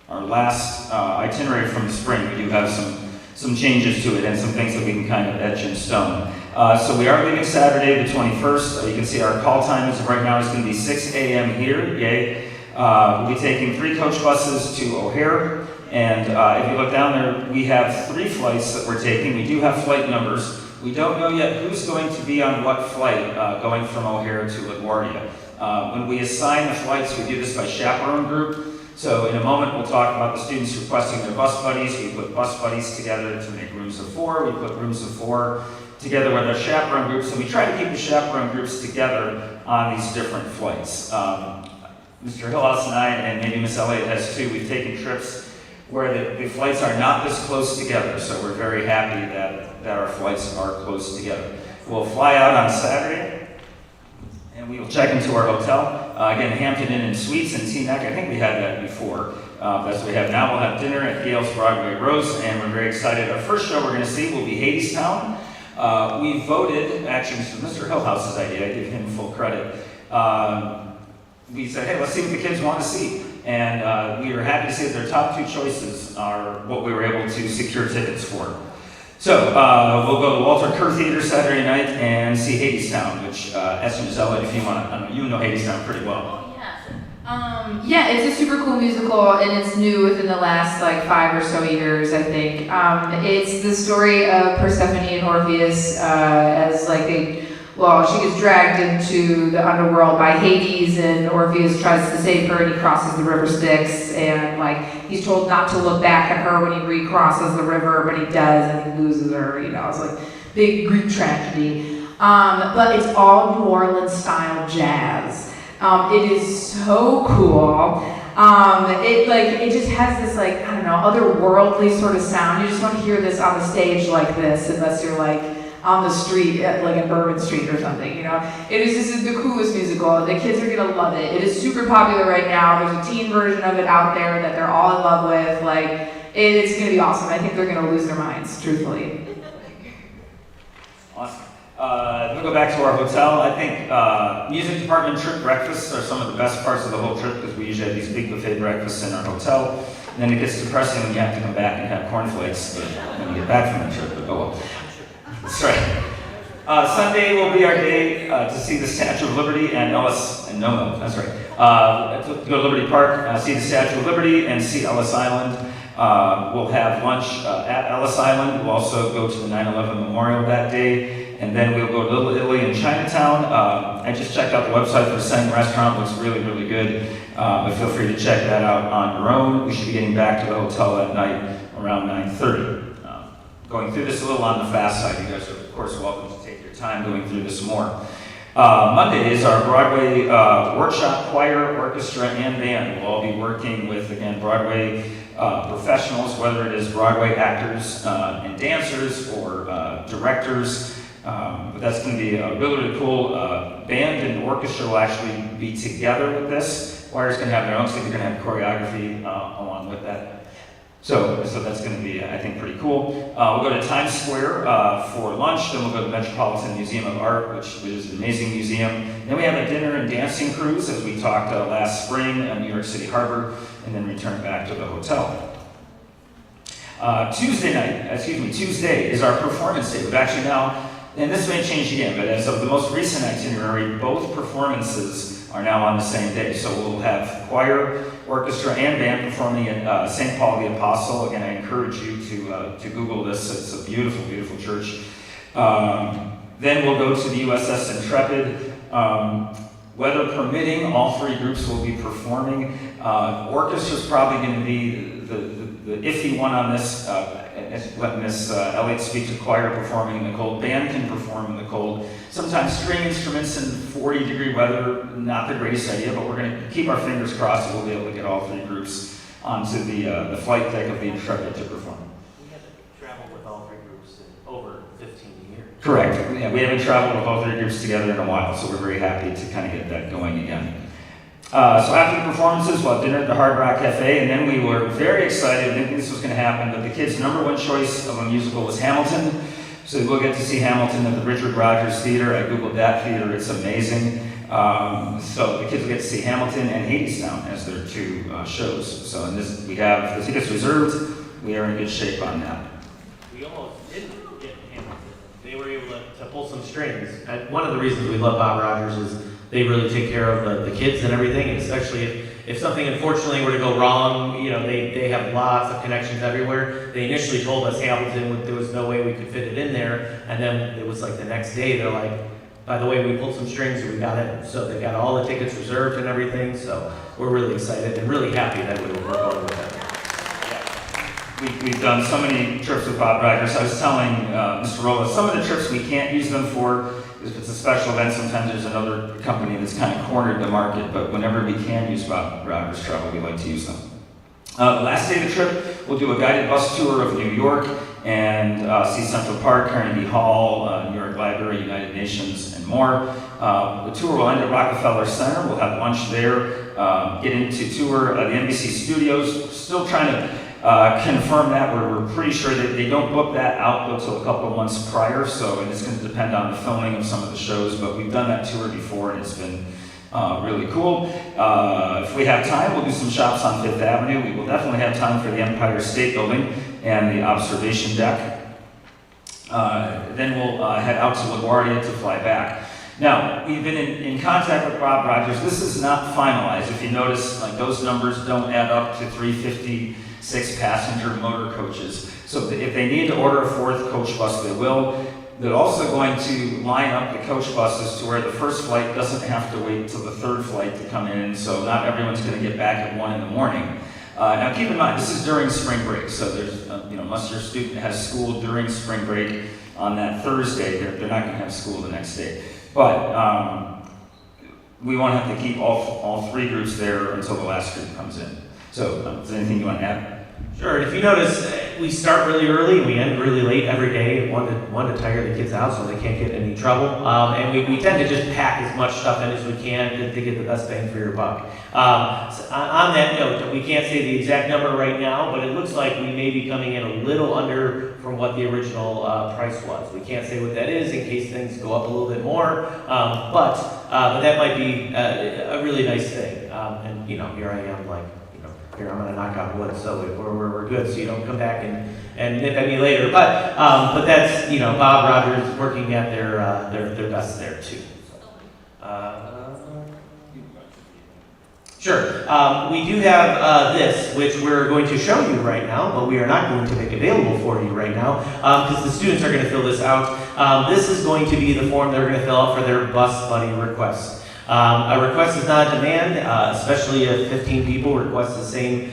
[SPEAKER 9] our last itinerary from the spring, we do have some changes to it and some things that we can kind of etch in stone. So we are leaving Saturday the 21st. You can see our call time as of right now is going to be 6 a.m. here. Yay. We'll be taking 3 coach buses to O'Hare. And if you look down there, we have 3 flights that we're taking. We do have flight numbers. We don't know yet who's going to be on what flight going from O'Hare to LaGuardia. When we assign the flights, we do this by chaperone group. So in a moment, we'll talk about the students requesting their bus buddies. We put bus buddies together to make rooms of 4. We put rooms of 4 together with our chaperone groups, and we try to keep the chaperone groups together on these different flights. Mr. Hillhouse and I, and maybe Miss Elliott has too, we've taken trips where the flights are not this close together, so we're very happy that our flights are close together. We'll fly out on Saturday, and we will check into our hotel. Again, Hampton Inn and Suites in Teaneck. I think we had that before. That's what we have now. We'll have dinner at Gales Broadway Rose, and we're very excited. Our first show we're going to see will be Hadestown. We voted, actually, Mr. Hillhouse's idea, I give him full credit. We said, hey, let's see what the kids want to see. And we were happy to see that their top 2 choices are what we were able to secure tickets for. So we'll go to Walter Kerr Theater Saturday night and see Hadestown, which, Esther Gisella, if you want to, I don't know, you know Hadestown pretty well.
[SPEAKER 11] Yeah, it's a super cool musical, and it's new within the last like 5 or so years, I think. It's the story of Persephone and Orpheus as like she gets dragged into the underworld by Hades, and Orpheus tries to save her, and he crosses the river Styx, and like he's told not to look back at her when he recrosses the river, but he does, and he loses her. You know, it's like big Greek tragedy. But it's all New Orleans style jazz. It is so cool. It just has this like, I don't know, otherworldly sort of sound. You just want to hear this on the stage like this, unless you're like on the street, like a Bourbon Street or something, you know? It is just the coolest musical. The kids are gonna love it. It is super popular right now. There's a teen version of it out there that they're all in love with. Like, it's gonna be awesome. I think they're gonna lose their minds, truthfully.
[SPEAKER 9] Awesome. We'll go back to our hotel. I think music department trip breakfasts are some of the best parts of the whole trip because we usually have these big buffet breakfasts in our hotel. And then it gets depressing when you have to come back and have cornflakes when you get back from the trip, but oh well. That's right. Sunday will be our day to see the Statue of Liberty and Ellis, and no, that's right. To go to Liberty Park, see the Statue of Liberty and see Ellis Island. We'll have lunch at Ellis Island. We'll also go to the 9/11 Memorial that day. And then we'll go to Little Italy in Chinatown. I just checked out the website for the Seng Restaurant. Looks really, really good. But feel free to check that out on your own. We should be getting back to the hotel that night around 9:30. Going through this a little on the fast side. You guys are, of course, welcome to take your time going through this more. Monday is our Broadway workshop, choir, orchestra, and band. We'll all be working with, again, Broadway professionals, whether it is Broadway actors and dancers or directors. But that's going to be a really, really cool. Band and orchestra will actually be together with this. Choir's going to have their own, so they're going to have choreography along with that. So that's going to be, I think, pretty cool. We'll go to Times Square for lunch. Then we'll go to the Metropolitan Museum of Art, which is an amazing museum. Then we have a dinner and dancing cruise, as we talked last spring at New York City Harbor, and then return back to the hotel. Tuesday is our performance day. We've actually now, and this may change again, but as of the most recent itinerary, both performances are now on the same day. So we'll have choir, orchestra, and band performing at St. Paul the Apostle. Again, I encourage you to Google this. It's a beautiful, beautiful church. Then we'll go to the USS Intrepid. Weather permitting, all 3 groups will be performing. Orchestra's probably going to be the iffy one on this. Let Miss Elliott speak to choir performing in the cold. Band can perform in the cold. Sometimes string instruments in 40-degree weather, not the greatest idea, but we're going to keep our fingers crossed that we'll be able to get all 3 groups onto the flight deck of the Intrepid to perform.
[SPEAKER 10] We haven't traveled with all 3 groups in over 15 years.
[SPEAKER 9] Correct. Yeah, we haven't traveled with all 3 groups together in a while, so we're very happy to kind of get that going again. So after the performances, we'll have dinner at the Hard Rock Cafe, and then we were very excited, thinking this was going to happen, but the kids' #1 choice of a musical was Hamilton. So we'll get to see Hamilton at the Richard Rodgers Theater. I Googled that theater, it's amazing. So the kids will get to see Hamilton and Hadestown as their 2 shows. So in this, we have the tickets reserved. We are in good shape on that.
[SPEAKER 10] We almost didn't get Hamilton. They were able to pull some strings. And one of the reasons we love Bob Rogers is they really take care of the kids and everything, and especially if something unfortunately were to go wrong, they have lots of connections everywhere. They initially told us Hamilton, there was no way we could fit it in there, and then it was like the next day, they're like, by the way, we pulled some strings and we got it. So they got all the tickets reserved and everything, so we're really excited and really happy that we were going with them.
[SPEAKER 9] We've done so many trips with Bob Rogers. I was telling Mr. Rolla, some of the trips we can't use them for. If it's a special event, sometimes there's another company that's kind of cornered the market, but whenever we can use Bob Rogers Travel, we like to use them. The last day of the trip, we'll do a guided bus tour of New York and see Central Park, Carnegie Hall, New York Library, United Nations, and more. The tour will end at Rockefeller Center. We'll have lunch there, get into tour the NBC studios. Still trying to confirm that. We're pretty sure that they don't book that out until a couple of months prior, so it's going to depend on the filming of some of the shows, but we've done that tour before and it's been really cool. If we have time, we'll do some shops on Fifth Avenue. We will definitely have time for the Empire State Building and the observation deck. Then we'll head out to LaGuardia to fly back. Now, we've been in contact with Bob Rogers. This is not finalized. If you notice, like those numbers don't add up to 356 passenger motor coaches. So if they need to order a fourth coach bus, they will. They're also going to line up the coach buses to where the first flight doesn't have to wait till the third flight to come in, so not everyone's going to get back at 1 in the morning. Now keep in mind, this is during spring break, so there's, unless your student has school during spring break on that Thursday, they're not going to have school the next day. But we won't have to keep all three groups there until the last group comes in. So is there anything you want to add?
[SPEAKER 10] Sure. If you notice, we start really early and we end really late every day. One to tire the kids out so they can't get in any trouble. And we tend to just pack as much stuff in as we can to get the best bang for your buck. So on that note, we can't say the exact number right now, but it looks like we may be coming in a little under from what the original price was. We can't say what that is in case things go up a little bit more, but that might be a really nice thing. And here I am like, here I'm gonna knock on wood, so we're good, so you don't come back and nip at me later. But that's Bob Rogers working at their best there too. Sure. We do have this, which we're going to show you right now, but we are not going to make available for you right now because the students are going to fill this out. This is going to be the form they're going to fill out for their bus buddy request. A request is not a demand, especially if 15 people request the same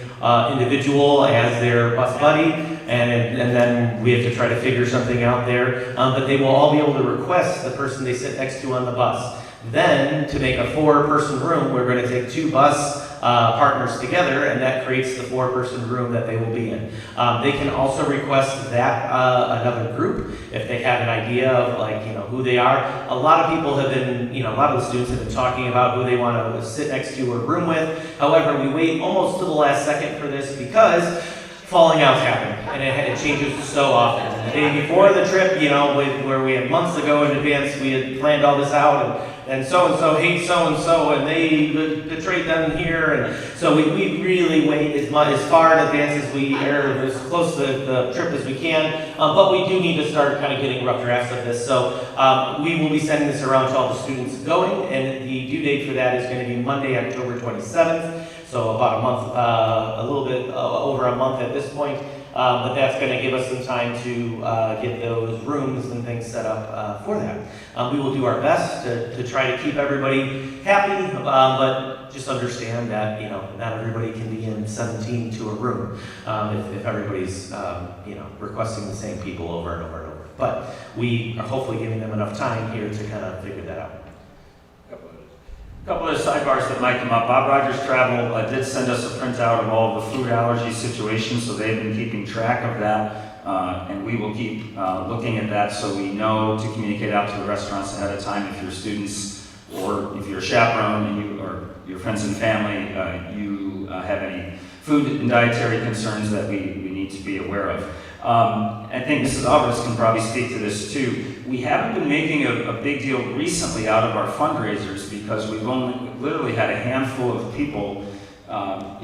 [SPEAKER 10] individual as their bus buddy, and then we have to try to figure something out there. But they will all be able to request the person they sit next to on the bus. Then, to make a 4-person room, we're going to take 2 bus partners together, and that creates the 4-person room that they will be in. They can also request that another group if they have an idea of who they are. A lot of people have been, a lot of the students have been talking about who they want to sit next to or room with. However, we wait almost to the last second for this because falling outs happen, and it changes so often. The day before the trip, where we had months ago in advance, we had planned all this out, and so-and-so hates so-and-so, and they betrayed them here, and so we really wait as far in advance as we are, as close to the trip as we can, but we do need to start kind of getting rough drafts of this, so we will be sending this around to all the students going, and the due date for that is going to be Monday, October 27th, so about a month, a little bit over a month at this point. But that's going to give us some time to get those rooms and things set up for that. We will do our best to try to keep everybody happy, but just understand that not everybody can be in 17 to a room if everybody's requesting the same people over and over and over. But we are hopefully giving them enough time here to kind of figure that out.
[SPEAKER 9] A couple of sidebars that might come up. Bob Rogers Travel did send us a printout of all the food allergy situations, so they've been keeping track of that, and we will keep looking at that so we know to communicate out to the restaurants ahead of time if your students or if you're a chaperone and or your friends and family, you have any food and dietary concerns that we need to be aware of. I think Mrs. Alvarez can probably speak to this too. We haven't been making a big deal recently out of our fundraisers because we've only literally had a handful of people,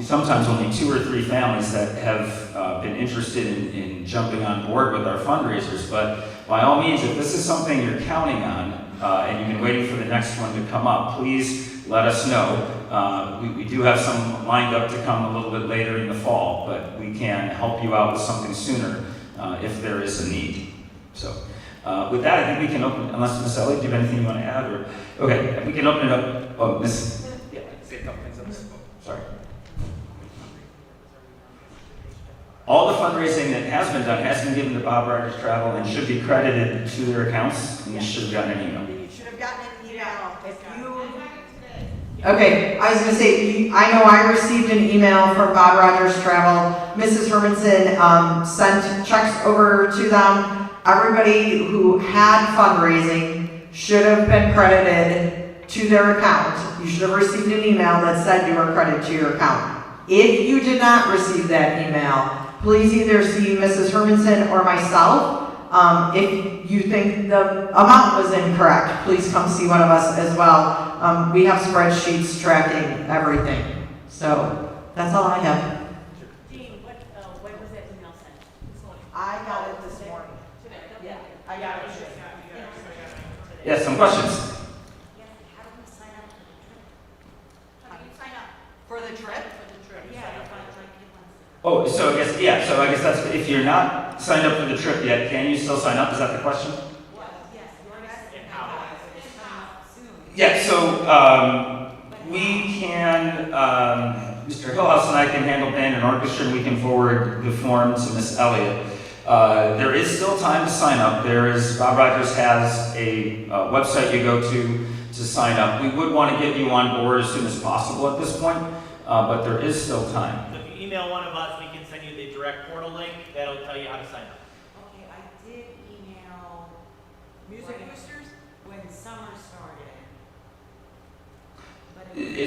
[SPEAKER 9] sometimes only 2 or 3 families that have been interested in jumping on board with our fundraisers. But by all means, if this is something you're counting on, and you've been waiting for the next one to come up, please let us know. We do have some lined up to come a little bit later in the fall, but we can help you out with something sooner if there is a need. So with that, I think we can open, unless Ms. Elliott, do you have anything you want to add? Or, okay, we can open it up. Oh, Ms. Yeah, say a couple things on this. Sorry. All the fundraising that has been done has been given to Bob Rogers Travel and should be credited to their accounts, and you should have gotten an email.
[SPEAKER 1] You should have gotten an email if you... Okay, I was gonna say, I know I received an email from Bob Rogers Travel. Mrs. Hermanson sent checks over to them. Everybody who had fundraising should have been credited to their account. You should have received an email that said you were credited to your account. If you did not receive that email, please either see Mrs. Hermanson or myself. If you think the amount was incorrect, please come see one of us as well. We have spreadsheets tracking everything. So that's all I have.
[SPEAKER 5] Jean, when was that email sent?
[SPEAKER 1] I got it this morning.
[SPEAKER 5] Today?
[SPEAKER 1] Yeah, I got it.
[SPEAKER 9] Yes, some questions?
[SPEAKER 5] Yes, how do we sign up for the trip?
[SPEAKER 7] How do you sign up?
[SPEAKER 1] For the trip?
[SPEAKER 5] Yeah, if I like it once.
[SPEAKER 9] Oh, so I guess, yeah, so I guess that's, if you're not signed up for the trip yet, can you still sign up? Is that the question?
[SPEAKER 5] Yes, you're asking.
[SPEAKER 9] Yeah, so we can, Mr. Hillhouse and I can handle band and orchestra, and we can forward the form to Miss Elliott. There is still time to sign up. Bob Rogers has a website you go to sign up. We would want to get you on board as soon as possible at this point, but there is still time.
[SPEAKER 10] So if you email one of us, we can send you the direct portal link. That'll tell you how to sign up.
[SPEAKER 5] Okay, I did email Music Boosters when summer started.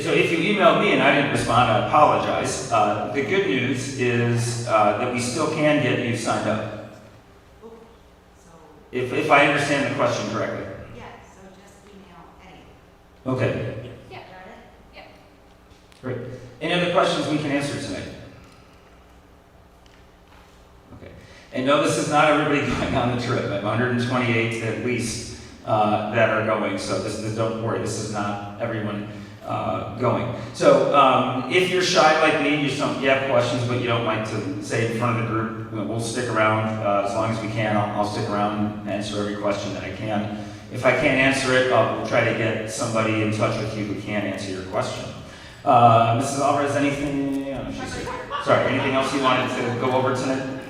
[SPEAKER 9] So if you emailed me and I didn't respond, I apologize. The good news is that we still can get you signed up.
[SPEAKER 5] So,
[SPEAKER 9] If I understand the question correctly.
[SPEAKER 5] yeah, so just email Eddie.
[SPEAKER 9] Okay,
[SPEAKER 7] Yeah.
[SPEAKER 5] Got it?
[SPEAKER 7] Yeah.
[SPEAKER 9] great. Any other questions we can answer tonight? Okay. And no, this is not everybody going on the trip. I have 128 at least that are going, so don't worry, this is not everyone going. So if you're shy like me and you have questions but you don't like to say in front of the group, we'll stick around as long as we can. I'll stick around and answer every question that I can. If I can't answer it, we'll try to get somebody in touch with you who can answer your question. Mrs. Alvarez, anything? Sorry, anything else you wanted to go over tonight?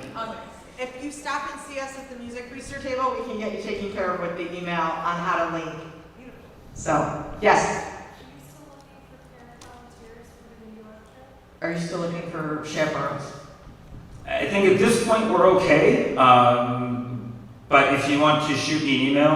[SPEAKER 1] If you stop and see us at the music booster table, we can get you taken care of with the email on how to link. So, yes. Are you still looking for chaperones?
[SPEAKER 9] I think at this point we're okay, but if you want to shoot me an email,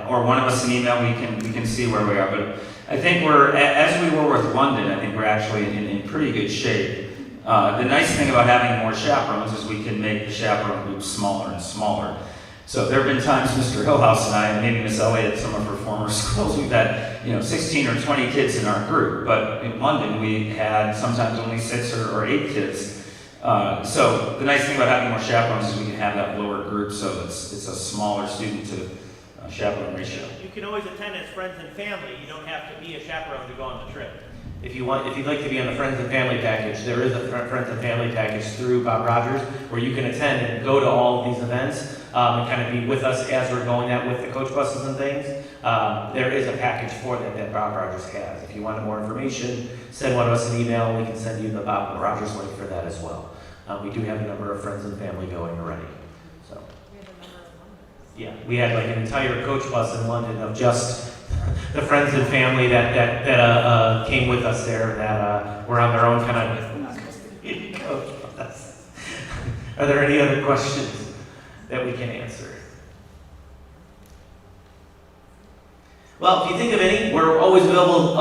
[SPEAKER 9] or one of us an email, we can see where we are. But I think as we were with London, I think we're actually in pretty good shape. The nice thing about having more chaperones is we can make the chaperone group smaller and smaller. So there have been times Mr. Hillhouse and I, and maybe Miss Elliott at some of her former schools, we've had 16 or 20 kids in our group. But in London, we had sometimes only 6 or 8 kids. So the nice thing about having more chaperones is we can have that lower group, so it's a smaller student to chaperone ratio.
[SPEAKER 10] You can always attend as friends and family. You don't have to be a chaperone to go on the trip. If you'd like to be on the Friends and Family package, there is a Friends and Family package through Bob Rogers where you can attend and go to all of these events and kind of be with us as we're going out with the coach buses and things. There is a package for that Bob Rogers has. If you want more information, send one of us an email and we can send you the Bob Rogers link for that as well. We do have a number of Friends and Family going already. So, yeah, we had like an entire coach bus in London of just the friends and family that came with us there that were on their own kind of coach bus. Are there any other questions that we can answer? Well, if you think of any, we're always available.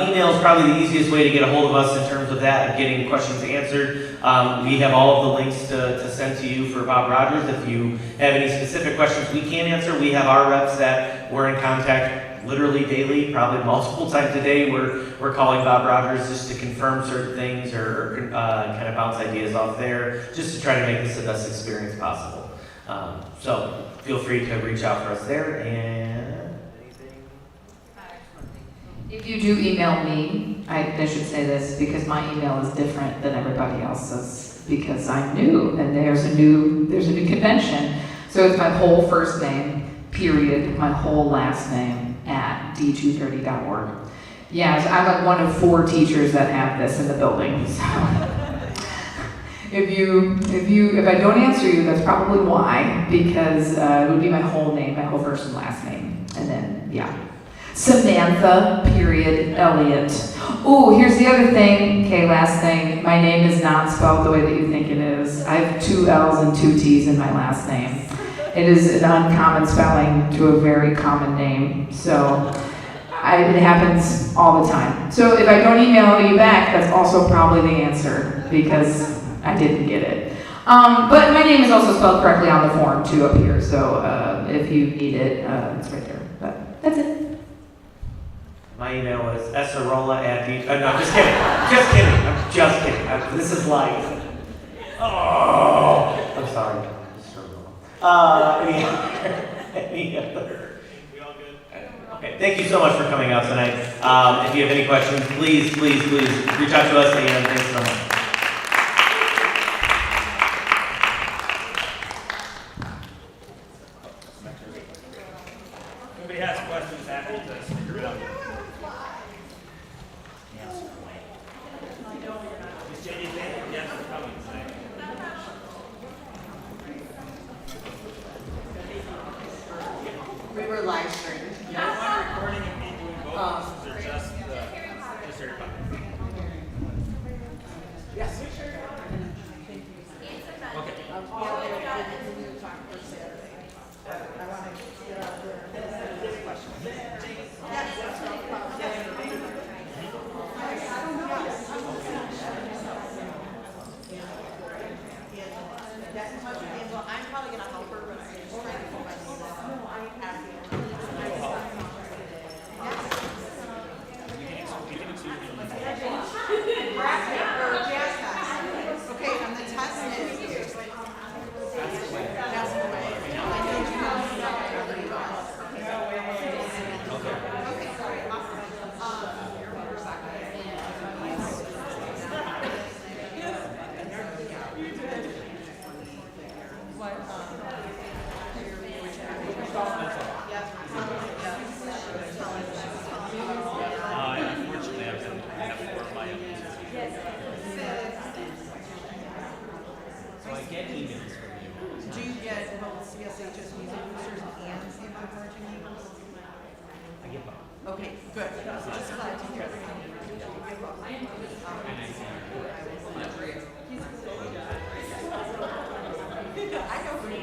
[SPEAKER 10] Email is probably the easiest way to get a hold of us in terms of that and getting questions answered. We have all of the links to send to you for Bob Rogers. If you have any specific questions we can't answer, we have our reps that we're in contact literally daily, probably multiple times a day. We're calling Bob Rogers just to confirm certain things or kind of bounce ideas off there, just to try to make this the best experience possible. So feel free to reach out for us there and
[SPEAKER 11] If you do email me, I should say this because my email is different than everybody else's because I'm new and there's a new convention. So it's my whole first name, period, my whole last name at d230.org. Yeah, so I'm like one of 4 teachers that have this in the building. So if I don't answer you, that's probably why, because it would be my whole name, my whole first and last name, and then yeah. Samantha, period, Elliott. Oh, here's the other thing. Okay, last thing. My name is not spelled the way that you think it is. I have 2 L's and 2 T's in my last name. It is an uncommon spelling to a very common name. So it happens all the time. So if I don't email you back, that's also probably the answer because I didn't get it. But my name is also spelled correctly on the form too up here. So if you need it, it's right there. But that's it.
[SPEAKER 10] my email is sarola@d. No, I'm just kidding. Just kidding. I'm just kidding. This is live. Oh, I'm sorry. Any other? We all good? Okay. Thank you so much for coming out tonight. If you have any questions, please reach out to us. And thanks so much.
[SPEAKER 9] Nobody has questions after this. Stick around. Is JD thank you again for coming tonight.
[SPEAKER 1] We were live streamed.
[SPEAKER 9] You don't want recording of me doing vocals, or just your phone? Yes. Okay.
[SPEAKER 1] I'm probably gonna help her, but I'm just trying to put my okay, and the test is
[SPEAKER 9] Unfortunately, I've had 4 of my own.
[SPEAKER 10] So I get emails from you.
[SPEAKER 1] Do you get both CSHS music boosters and CMI marching emails?
[SPEAKER 10] I get both.
[SPEAKER 1] Okay, good. Just glad to hear I know who you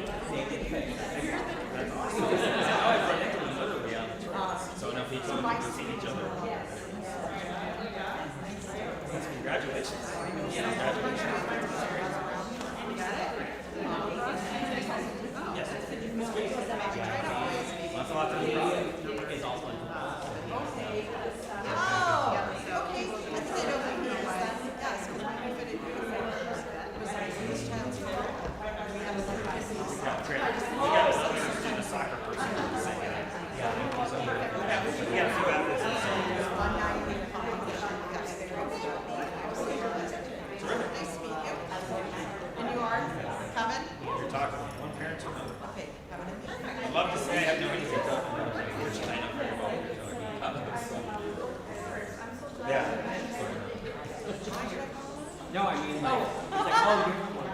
[SPEAKER 9] So enough people have seen each other. Congratulations. Lots of it's also soccer person. You're talking one parent to another.
[SPEAKER 1] Okay,
[SPEAKER 9] I'd love to say I have no idea what you're talking about, which I know very well what you're talking about. Yeah. No, I mean, like, it's like, oh, you're one.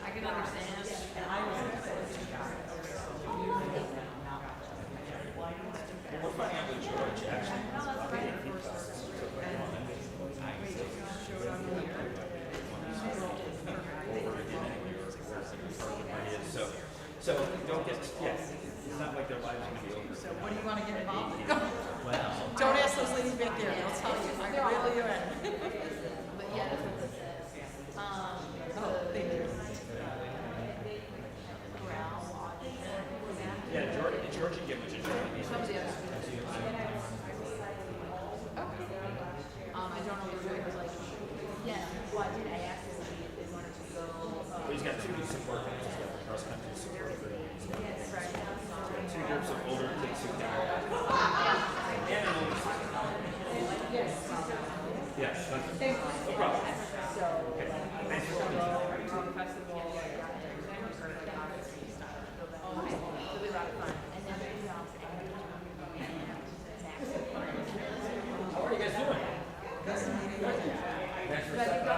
[SPEAKER 11] I can understand.
[SPEAKER 9] We're finding out with George, actually. So don't get, yes, it's not like their lives are going to be over.
[SPEAKER 1] so what do you want to get involved in?
[SPEAKER 10] Well.
[SPEAKER 1] Don't ask those ladies back there, they'll tell you, I really you in.
[SPEAKER 7] But yeah, that's what this is.
[SPEAKER 1] Oh, thank you.
[SPEAKER 9] Yeah, George and Gibbons are George.
[SPEAKER 7] I don't know if it was like, yeah, well, I did, I asked them if they wanted to go,
[SPEAKER 9] Yes, no problem. Okay, thanks for coming. How are you guys doing? Thanks for stopping by.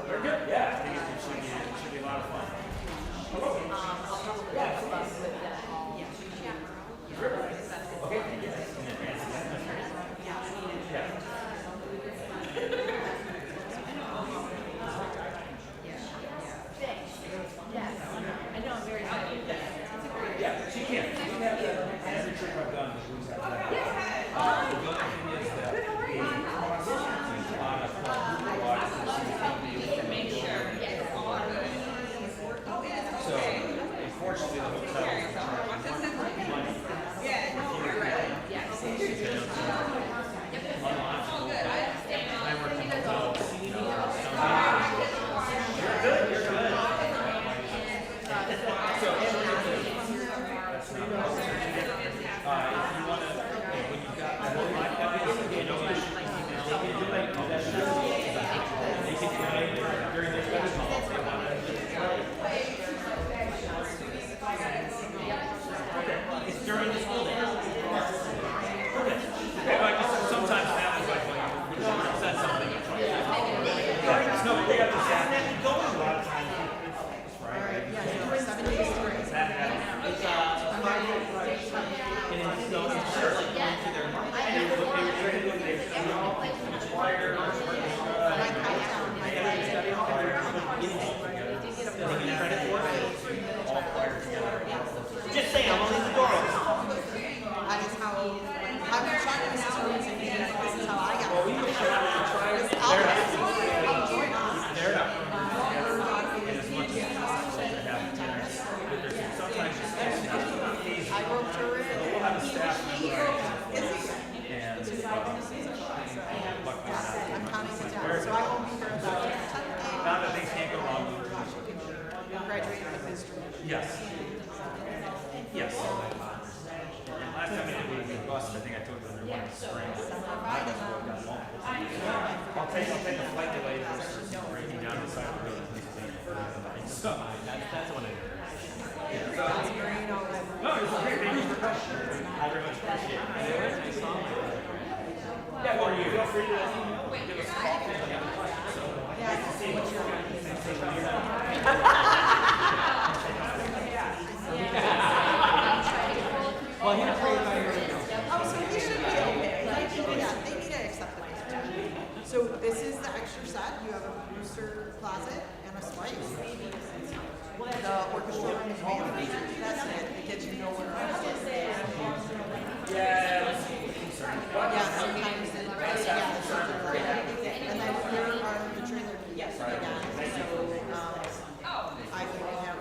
[SPEAKER 9] Very good. Yeah, I think it should be a lot of fun. Yeah, she can. She can have every trip I've done, she was at that. The good thing is that the process is on a group wide, so she can make sure. So, unfortunately, the hotel is charging money. I work in hotels. You're good. You're good. So, that's not if you want to, when you've got the whole life copies, you know, they can do it. They can do it during their study hall if they want to. It's during the school day. Okay. Well, sometimes that was like when you said something. No, they got the staff. Going a lot of times. Right. Yeah, 7 days straight. It's 5 days. And it's so sure, like going to their market. They were trying to do they choir, study hall, getting credit for it. All choir together. Just saying, I'm only the door.
[SPEAKER 1] That is how I'm trying to students and this is how I got.
[SPEAKER 9] Well, we just try to they're not. And as much as possible to have dinner. Sometimes it's
[SPEAKER 1] I wrote to her.
[SPEAKER 9] we'll have a staff member. And
[SPEAKER 1] I'm counting it down, so I won't be here about 10
[SPEAKER 9] not that things can't go wrong.
[SPEAKER 1] graduating with history.
[SPEAKER 9] Yes. Yes. And last time I did it with the bus, I think I took them there one spring. I'll take a flight delay versus breaking down the side of the building. So that's what it is. No, it's great. Thank you for coming. I very much appreciate it. Yeah, or you feel free to give us a call if you have any questions. So, nice to see what you're
[SPEAKER 12] Well, he was raised by your
[SPEAKER 1] Oh, so he should be okay. Yeah, they need to accept the presentation. So this is the extra set. You have a booster closet and a spice. The orchestra room is band features. That's it. It gets you nowhere else.
[SPEAKER 9] Yeah,
[SPEAKER 1] Yeah, sometimes it, yeah, something like that. And then here are the trailer keys again. So, I think we have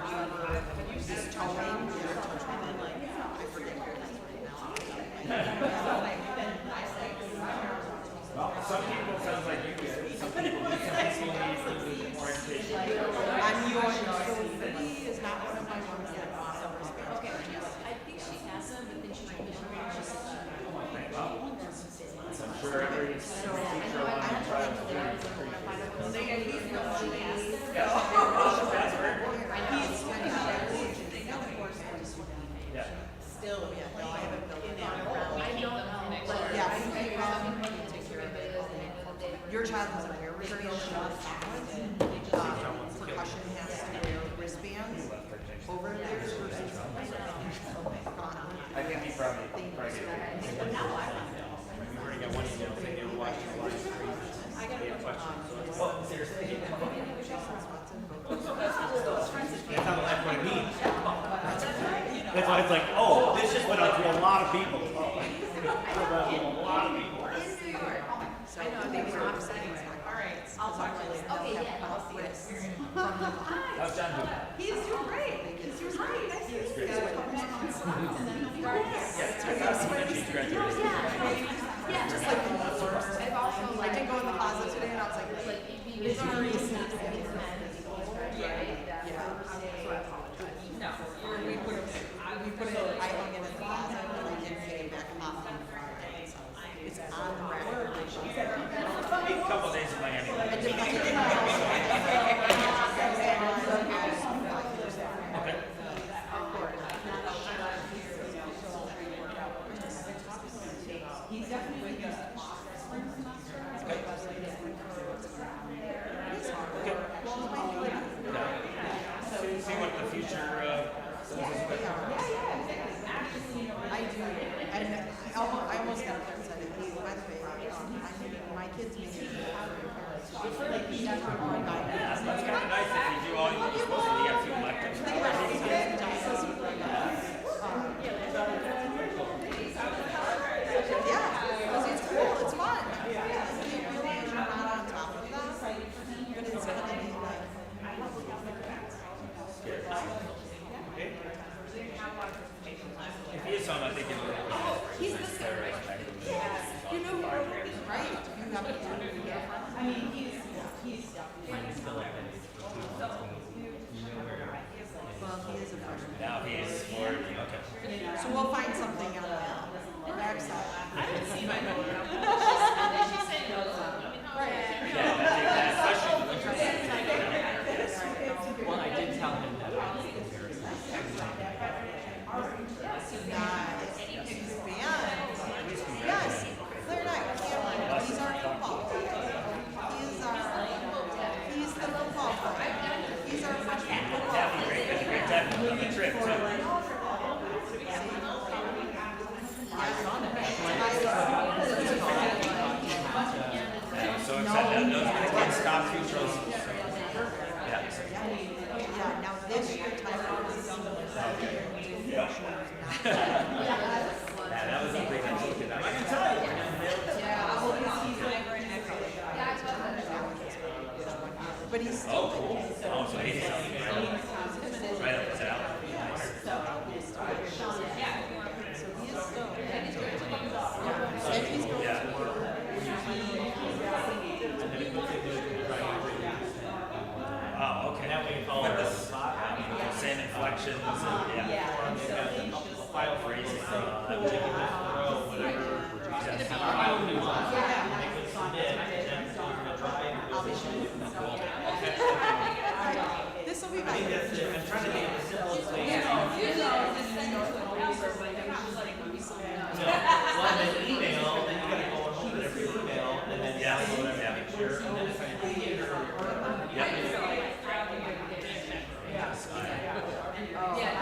[SPEAKER 1] this towing, I forget what it is right now.
[SPEAKER 9] well, some people sounds like you did. Some people need more education.
[SPEAKER 1] I'm yours, so he is not one of my ones yet.
[SPEAKER 7] Okay, I think she has them, but then she told me she said
[SPEAKER 9] I'm sure every teacher will try to
[SPEAKER 1] Still, yeah, no, I haven't built it out.
[SPEAKER 7] I don't know, but
[SPEAKER 1] Yeah, we can take care of it. Your child has a wear restraint, percussion has to wear wristbands over there versus.
[SPEAKER 9] I think he probably did. We've already got one email saying they were watching a live stream. They have questions. Well, seriously.
[SPEAKER 10] That's how the life what it means. That's why it's like, oh, this just went out to a lot of people. A lot of people.
[SPEAKER 1] So I know, I think we're offsetting. All right, I'll talk to you later.
[SPEAKER 7] Okay, yeah.
[SPEAKER 9] How's John doing?
[SPEAKER 1] He's doing great. He's doing great. Nice to meet you.
[SPEAKER 7] Yeah, just like I've also
[SPEAKER 1] I did go in the closet today and I was like,
[SPEAKER 7] it's already
[SPEAKER 1] yeah.
[SPEAKER 12] so I apologize. No, we put it, I hung it in the closet, and I didn't get it back up on Friday, so it's on the record.
[SPEAKER 9] A couple days in Miami.
[SPEAKER 12] I did my
[SPEAKER 9] Okay.
[SPEAKER 12] He's definitely
[SPEAKER 9] See what the future
[SPEAKER 12] I do, and I almost got there and said, hey, by the way, my kids may need parents. Like, you never want to
[SPEAKER 9] that's kind of nice if you do all you're supposed to. You have two electives.
[SPEAKER 12] Yeah, because it's cool, it's fun. You're not on top of that, but it's gonna be like.
[SPEAKER 9] If he is someone I think
[SPEAKER 12] He's the same. You know, you're right. You have to. I mean, he's well, he is a freshman.
[SPEAKER 9] now he is for okay.
[SPEAKER 12] So we'll find something on the backside.
[SPEAKER 7] I haven't seen my daughter. She's saying no.
[SPEAKER 9] Yeah, especially in the winter.
[SPEAKER 13] Well, I did tell him that.
[SPEAKER 12] Nice. Band. Yes, clarinet, piano. He's our football. He's the football player. He's our freshman football player.
[SPEAKER 9] That's a great time on the trip too. I'm so excited. Those are the kids' top two choices.
[SPEAKER 12] Yeah, now this year, Tyler is
[SPEAKER 9] That was a big one. I can tell you.
[SPEAKER 12] but he's still.
[SPEAKER 9] Oh, cool. Oh, so he's right up his alley.
[SPEAKER 12] So he is still. And he's going
[SPEAKER 9] Oh, okay.
[SPEAKER 10] That way you follow
[SPEAKER 9] With
[SPEAKER 10] the
[SPEAKER 9] the
[SPEAKER 10] spot.
[SPEAKER 9] same inflections and yeah.
[SPEAKER 10] File phrasing. I would take it back to the row, whatever. Yes. I would do that. They could submit, and then so you're gonna try and
[SPEAKER 12] I'll be sure. This will be
[SPEAKER 10] I think
[SPEAKER 12] my.
[SPEAKER 10] that's it. I'm trying to make it as simple as way. Well, then email, then you gotta go and open every email, and then download it, make sure, and then if I need it or.
[SPEAKER 9] Yeah.